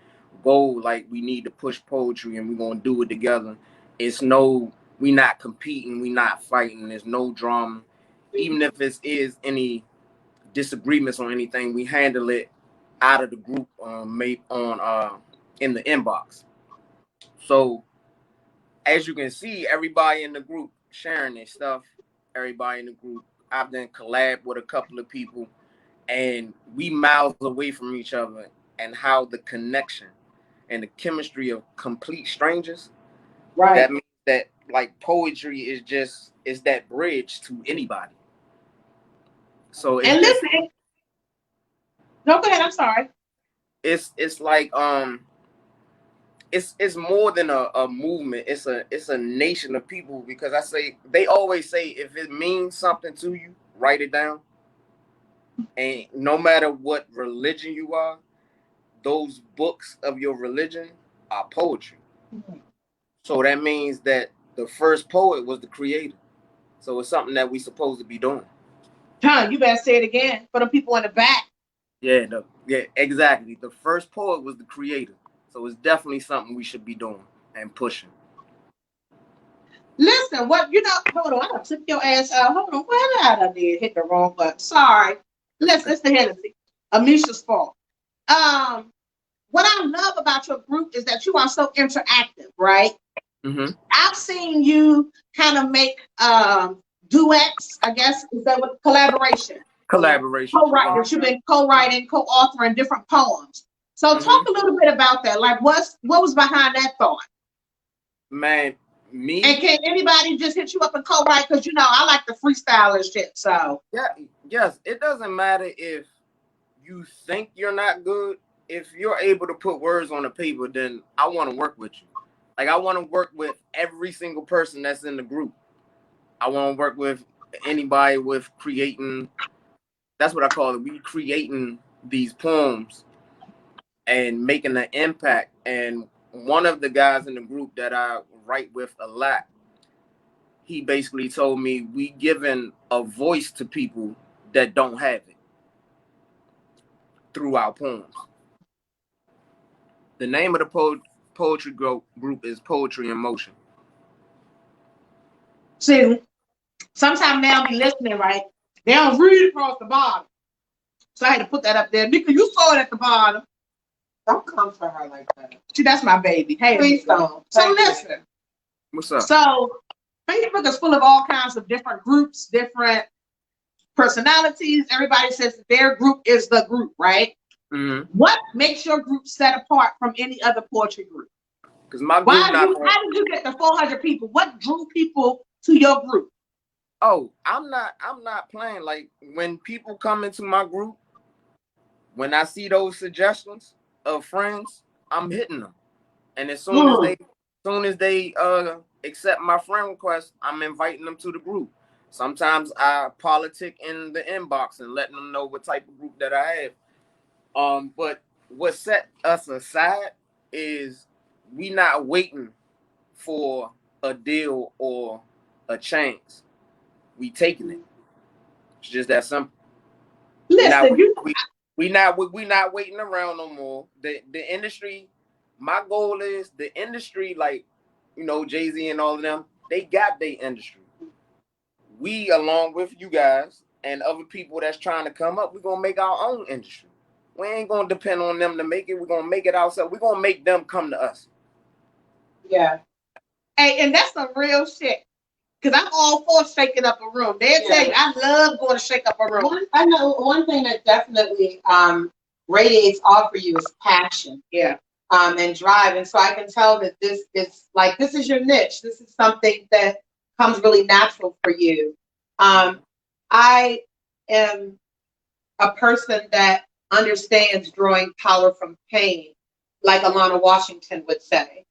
goal, like we need to push poetry and we're going to do it together. We not competing, we not fighting, there's no drama. Even if it is any disagreements or anything, we handle it out of the group in the inbox. So as you can see, everybody in the group sharing their stuff, everybody in the group. I've done collab with a couple of people and we miles away from each other, and how the connection and the chemistry of complete strangers. Right. That means that like poetry is that bridge to anybody. So listen. No, go ahead. I'm sorry. It's like it's more than a movement. It's a nation of people, because they always say if it means something to you, write it down. And no matter what religion you are, those books of your religion are poetry. Mm-hmm. So that means that the first poet was the creator. So it's something that we're supposed to be doing. You better say it again for the people in the back. Yeah, exactly. The first poet was the creator. So it's definitely something we should be doing and pushing. Listen, hold on, I took your ass out. Hold on, I did hit the wrong button. Sorry. Listen, it's the Hennessy. Amisha's fault. What I love about your group is that you are so interactive, right? Mm-hmm. I've seen you kind of make duets, I guess, is that what collaboration? Co-writing. You've been co-writing, co-authoring different poems. So talk a little bit about that. Like what was behind that thought? Man, me. And can anybody just hit you up and co-write? Because I like the freestyle and shit. So yes, it doesn't matter if you think you're not good. If you're able to put words on the paper, then I want to work with you. Like I want to work with every single person that's in the group. I want to work with anybody with creating. That's what I call it. We creating these poems and making an impact. And one of the guys in the group that I write with a lot, he basically told me we giving a voice to people that don't have it through our poems. The name of the poetry group is Poetry in Motion. See, sometimes now be listening, right? They don't read across the bottom. So I had to put that up there. Because you saw it at the bottom. Don't come for her like that. See, that's my baby. Hey, please don't. So listen. What's up? So Facebook is full of all kinds of different groups, different personalities. Everybody says their group is the group, right? Mm-hmm. What makes your group set apart from any other poetry group? Because my group how did you get the 400 people? What drew people to your group? Oh, I'm not playing. Like when people come into my group, when I see those suggestions of friends, I'm hitting them. And as soon as they accept my friend request, I'm inviting them to the group. Sometimes I politic in the inbox and letting them know what type of group that I have. But what set us aside is we not waiting for a deal or a chance. We taking it. It's just that simple. Listen, we not waiting around no more. The industry, my goal is the industry, like, you know, Jay-Z and all of them, they got their industry. We, along with you guys and other people that's trying to come up, we're gonna make our own industry. We ain't gonna depend on them to make it. We're gonna make it ourselves. We're gonna make them come to us. Yeah. Hey, and that's some real shit. Because I'm all for shaking up a room. They'll tell you, I love going to shake up a room. I know one thing that definitely radiates off for you is passion. Yeah. And drive. And so I can tell that this is your niche. This is something that comes really natural for you. I am a person that understands drawing power from pain, like Alana Washington would say.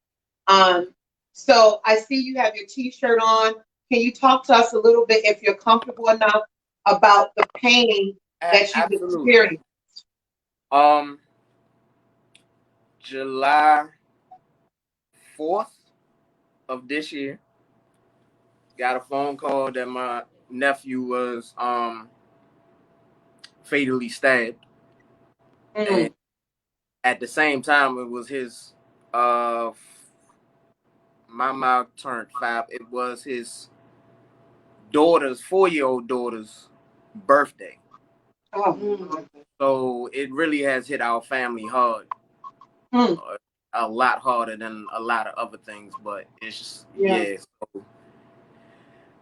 So I see you have your t-shirt on. Can you talk to us a little bit, if you're comfortable enough, about the pain that you've experienced? July 4th of this year, got a phone call that my nephew was fatally stabbed. And at the same time, it was his my mom turned 5. It was his 4-year-old daughter's birthday. So it really has hit our family hard. A lot harder than a lot of other things, but it's just,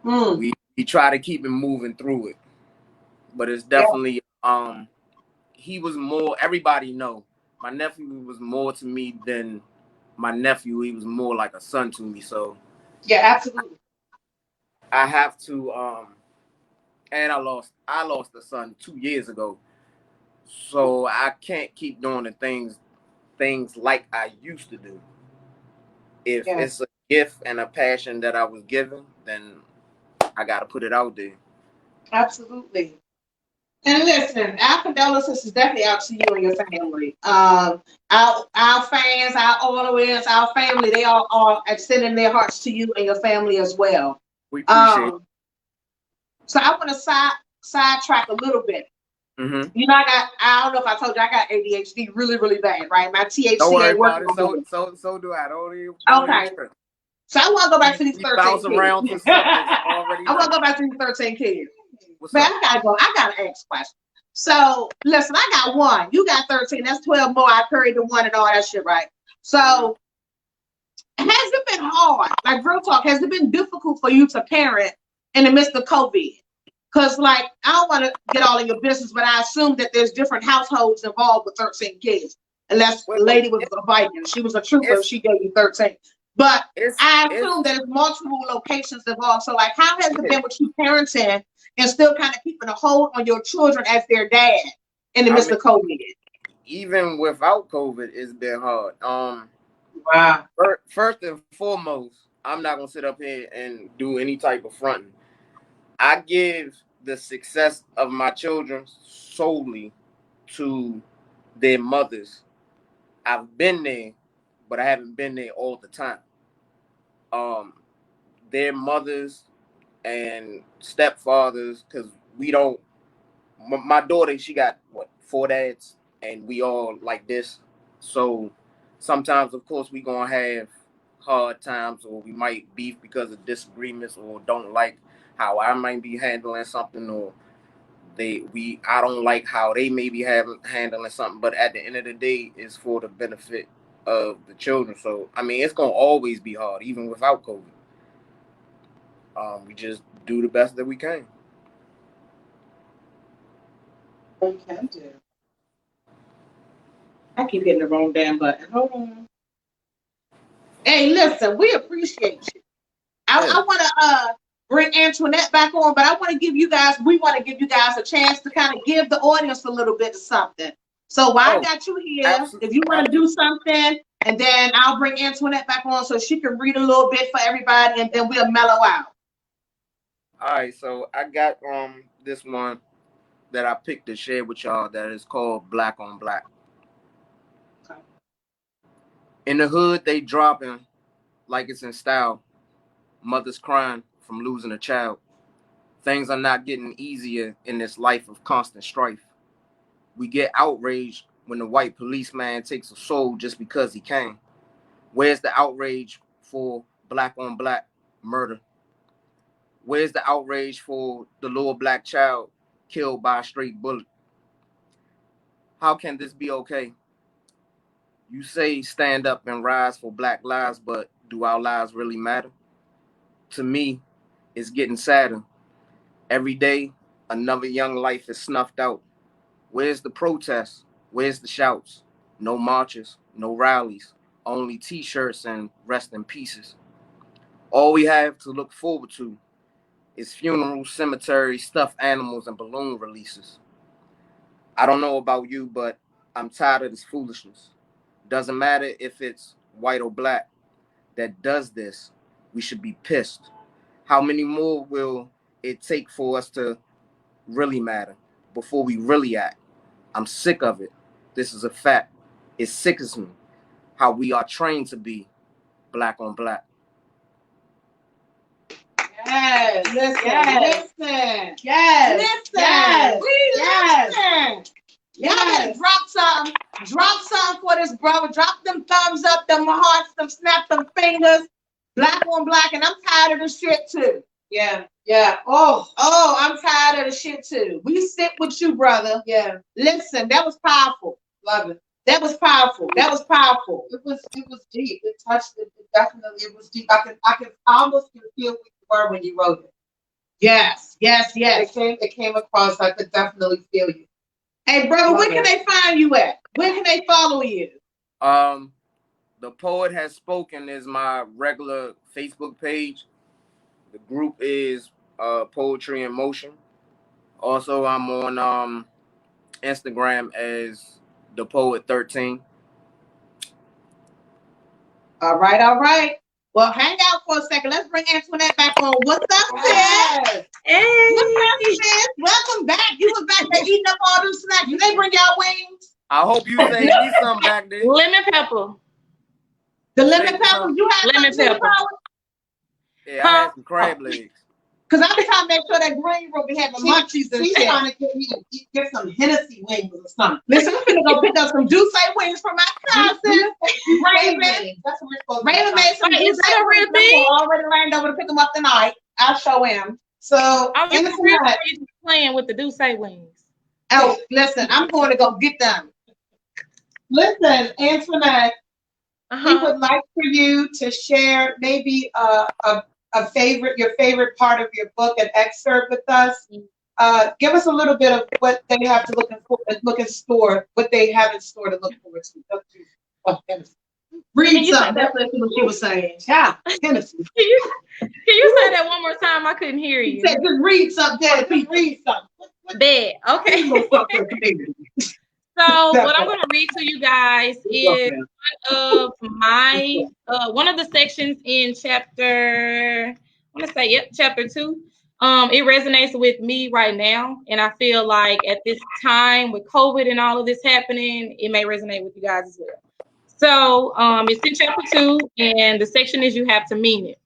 so we try to keep it moving through it. But it's definitely he was more, everybody know my nephew was more to me than my nephew. He was more like a son to me. So yeah, absolutely. I have to and I lost a son 2 years ago. So I can't keep doing the things like I used to do. If it's a gift and a passion that I was given, then I got to put it out there. Absolutely. And listen, our condolences is definitely out to you and your family. Our fans, our audience, our family, they all are extending their hearts to you and your family as well. We appreciate it. So I want to sidetrack a little bit. Mm-hmm. You know, I don't know if I told you, I got ADHD really, really bad, right? My THC don't worry ain't working. About it. So do I. Don't okay. So I want to go back to these 13 bounce kids. around to already I want to go back to these 13 kids. But I gotta ask questions. So listen, I got 1. You got 13. That's 12 more. I carried the 1 and all that shit, right? So has it been hard? Like, real talk, has it been difficult for you to parent in the midst of COVID? Because, like, I don't want to get all in your business, but I assume that there's different households involved with 13 kids. Unless the lady was a Viking. She was a trooper. She gave you 13. But I assume there's multiple locations involved. So, like, how has it been with you parenting and still kind of keeping a hold on your children as their dad in the midst of COVID? Even without COVID, it's been hard. Wow. First and foremost, I'm not gonna sit up here and do any type of fronting. I give the success of my children solely to their mothers. I've been there, but I haven't been there all the time. Um, their mothers and stepfathers, because we don't. My daughter, she got what, 4 dads, and we all like this. So sometimes, of course, we gonna have hard times, or we might beef because of disagreements, or don't like how I might be handling something, or I don't like how they may be handling something. But at the end of the day, it's for the benefit of the children. So I mean, it's gonna always be hard, even without COVID. We just do the best that we can. We can do. I keep hitting the wrong damn button. Hold on. Hey, listen, we appreciate you. I want to bring Antoinette back on, but we want to give you guys a chance to kind of give the audience a little bit of something. So while I got you here, if you want to do something, and then I'll bring Antoinette back on so she can read a little bit for everybody, and then we'll mellow out. All right, so I got this one that I picked to share with y'all that is called Black on Black. Okay. In the hood, they dropping like it's in style. Mothers crying from losing a child. Things are not getting easier in this life of constant strife. We get outraged when the white policeman takes a soul just because he can. Where's the outrage for black on black murder? Where's the outrage for the little black child killed by a straight bullet? How can this be okay? You say stand up and rise for black lives, but do our lives really matter? To me, it's getting sadder. Every day, another young life is snuffed out. Where's the protests? Where's the shouts? No marches, no rallies, only t-shirts and rest in pieces. All we have to look forward to is funerals, cemeteries, stuffed animals, and balloon releases. I don't know about you, but I'm tired of this foolishness. Doesn't matter if it's white or black that does this, we should be pissed. How many more will it take for us to really matter before we really act? I'm sick of it. This is a fact. It sickens me how we are trained to be black on black. Yes, listen, listen. Yes, listen. Yes, listen. Y'all better drop something for this brother. Drop them thumbs up, them hearts, them snap them fingers. Black on black, and I'm tired of the shit too. Yeah. Oh, I'm tired of the shit too. We sit with you, brother. Yeah. Listen, that was powerful. Love it. That was powerful. It was deep. It touched it. Definitely, it was deep. I almost feel what you were when you wrote it. Yes. It came across. I could definitely feel you. Hey, brother, where can they find you at? Where can they follow you? The Poet Has Spoken is my regular Facebook page. The group is Poetry in Motion. Also, I'm on Instagram as the Poet 13. All right. Well, hang out for a second. Let's bring Antoinette back on. What's up, sis? Hey. What's up, sis? Welcome back. You was back there eating up all them snacks. Did they bring y'all wings? I hope you saved me some back there. Lemon pepper. The lemon pepper? You had lemon pepper? Yeah, I had some crab legs. Because I was trying to make sure that green room be having munchies and shit. She's trying to get me to get some Hennessy wings or something. Listen, I'm finna go pick up some Douce wings from my cousin. Raven made some Douce wings. I'm already lined over to pick them up tonight. I'll show him. So, I was playing with the Douce wings. Oh, listen, I'm going to go get them. Listen, Antoinette, we would like for you to share maybe your favorite part of your book, an excerpt with us. Give us a little bit of what they have to look in store, what they have in store to look forward to. Read something. That's what she was saying. Yeah, Tennessee. Can you say that one more time? I couldn't hear you. She said, just read something. Read something. Bad. Okay. So what I'm going to read to you guys is one of the sections in chapter 2. It resonates with me right now, and I feel like at this time with COVID and all of this happening, it may resonate with you guys as well. So it's in chapter 2, and the section is you have to mean it.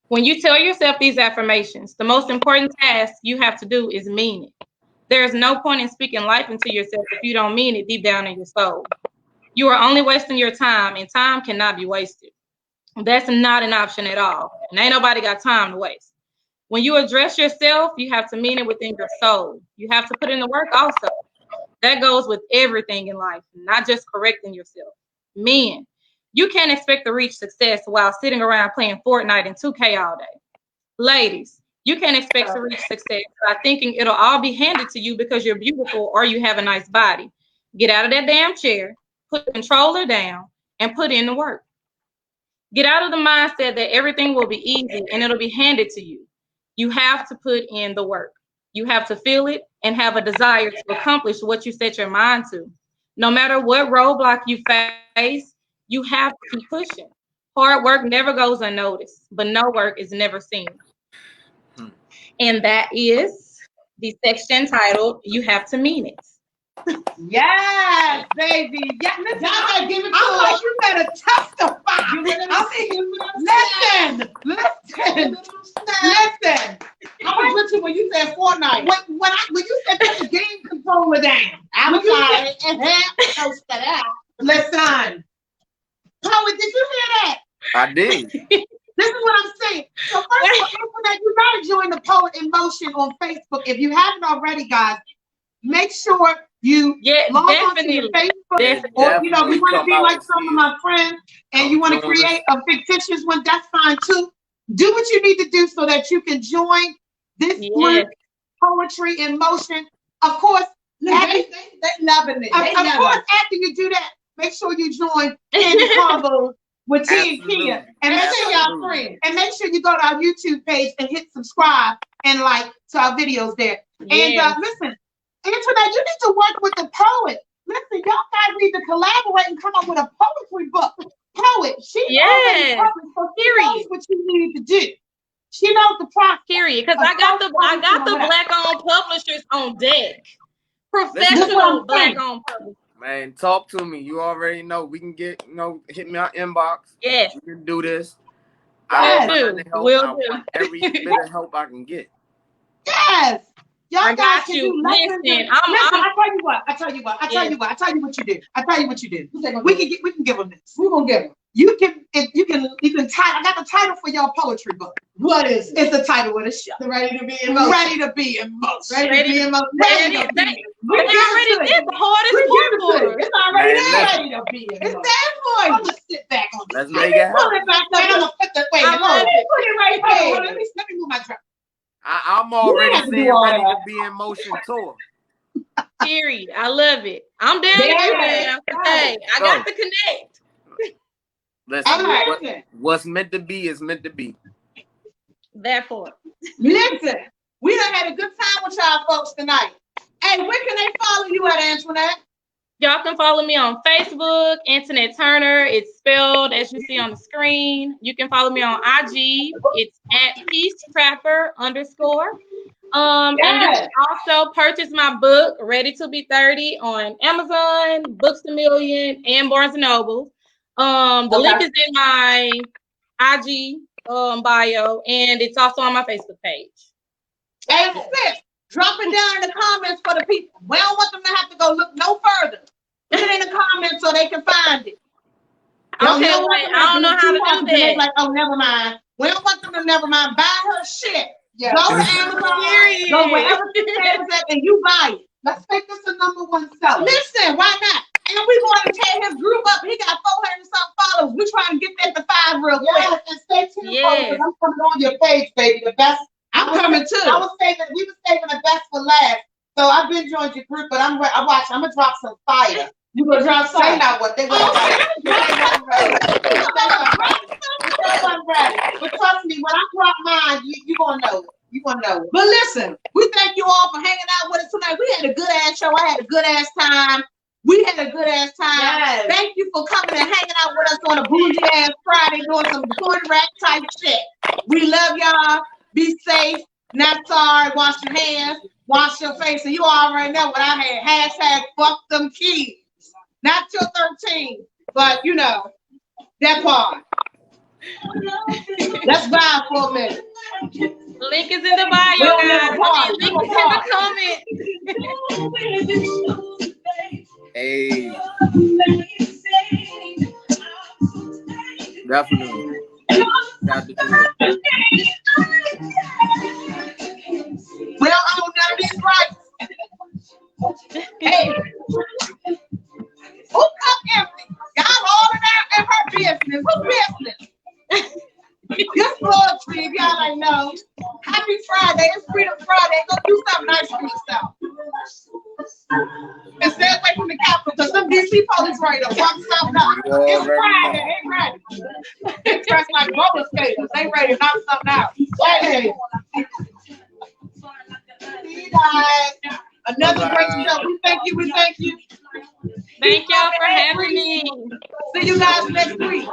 When you tell yourself these affirmations, the most important task you have to do is mean it. There is no point in speaking life into yourself if you don't mean it deep down in your soul. You are only wasting your time, and time cannot be wasted. That's not an option at all, and ain't nobody got time to waste. When you address yourself, you have to mean it within your soul. You have to put in the work also. That goes with everything in life, not just correcting yourself. Men, you can't expect to reach success while sitting around playing Fortnite and 2K all day. Ladies, you can't expect to reach success by thinking it'll all be handed to you because you're beautiful or you have a nice body. Get out of that damn chair, put the controller down, and put in the work. Get out of the mindset that everything will be easy and it'll be handed to you. You have to put in the work. You have to feel it and have a desire to accomplish what you set your mind to. No matter what roadblock you face, you have to keep pushing. Hard work never goes unnoticed, but no work is never seen. And that is the section titled, You Have to Mean It. Yes, baby. Yeah, listen, y'all give it to us. Like you better testify. Listen. I was with you when you said Fortnite. When you said put the game controller down. I was like, listen. Poet, did you hear that? I did. This is what I'm saying. So first of all, you gotta join the Poet in Motion on Facebook. If you haven't already, guys, make sure you log on to your Facebook, or you want to be like some of my friends, and you want to create a fictitious one. That's fine too. Do what you need to do so that you can join this group, Poetry in Motion. Of course, they loving it. Of course, after you do that, make sure you join Candid Convos with T and Kiya, and make sure y'all friends. And make sure you go to our YouTube page and hit subscribe and like to our videos there. And listen. Antoinette, you need to work with the poet. Listen, y'all guys need to collaborate and come up with a poetry book. Poet, she already published, so she knows what you need to do. She knows the process. Period. Because I got the black-owned publishers on deck. Professional black-owned publishers. Man, talk to me. You already know. We can get, hit me on inbox. Yes. We can do this. We'll do. Every bit of help I can get. Yes. I got you. Listen, I tell you what you do. We can give them this. We're gonna give them. You can title. I got the title for your poetry book. What is it? It's the title of the show. Ready to be in motion. Ready to be in motion. Ready to be in motion. We already did the hardest part for it. It's already there. Ready to be in motion. It's there for you. I'm gonna sit back on this. Let's make it happen. Pull it back up. I'm gonna put the wait. Let me put it right there. Let me move my drop. I'm already saying ready to be in motion tour. Period. I love it. I'm down to do that. Hey, I got to connect. Listen, what's meant to be is meant to be. Therefore. Listen, we done had a good time with y'all folks tonight. Hey, where can they follow you at, Antoinette? Y'all can follow me on Facebook, Antoinette Turner. It's spelled as you see on the screen. You can follow me on IG. It's at @PeaceTrapper_. And you can also purchase my book, Ready to Be 30, on Amazon, Books A Million, and Barnes & Noble. The link is in my IG bio, and it's also on my Facebook page. And sis, drop it down in the comments for the people. We don't want them to have to go look no further. Put it in the comments so they can find it. Okay, I don't know how to do that. Like, oh, never mind. We don't want them to never mind. Buy her shit. Yeah. Go to Amazon. Go wherever she says that, and you buy it. Let's make this a #1 seller. Listen, why not? And we want to tear his group up. He got 400 something followers. We're trying to get that to 5 real quick. Yes, and stay tuned, because I'm coming on your page, baby. The best. I'm coming too. We were saving the best for last. So I've been joined your group, but I'm gonna drop some fire. You gonna drop some? Say not what they want. But trust me, when I drop mine, you gonna know it. You gonna know it. But listen, we thank you all for hanging out with us tonight. We had a good ass show. I had a good ass time. We had a good ass time. Yes. Thank you for coming and hanging out with us on a bougie ass Friday doing some corn rack type shit. We love y'all. Be safe. Not sorry. Wash your hands. Wash your face. And you already know what I had. Hashtag fuck them kids. Not till 13. But, you know, that part. Let's vibe for a minute. Link is in the bio, guys. Link is in the comment. Hey. Definitely. Got to do it. We don't own none of these rights. Hey. Who cup empty? Y'all all in her business. What business? This poetry, if y'all ain't know. Happy Friday. It's Freedom Friday. Go do something nice for yourself. And stay away from the Capitol because some DC police ready to fuck something up. It's Friday. They ready. They dressed like roller skaters. They ready to knock something out. Hey. See you guys. Another great show. We thank you. Thank y'all for having me. See you guys next week.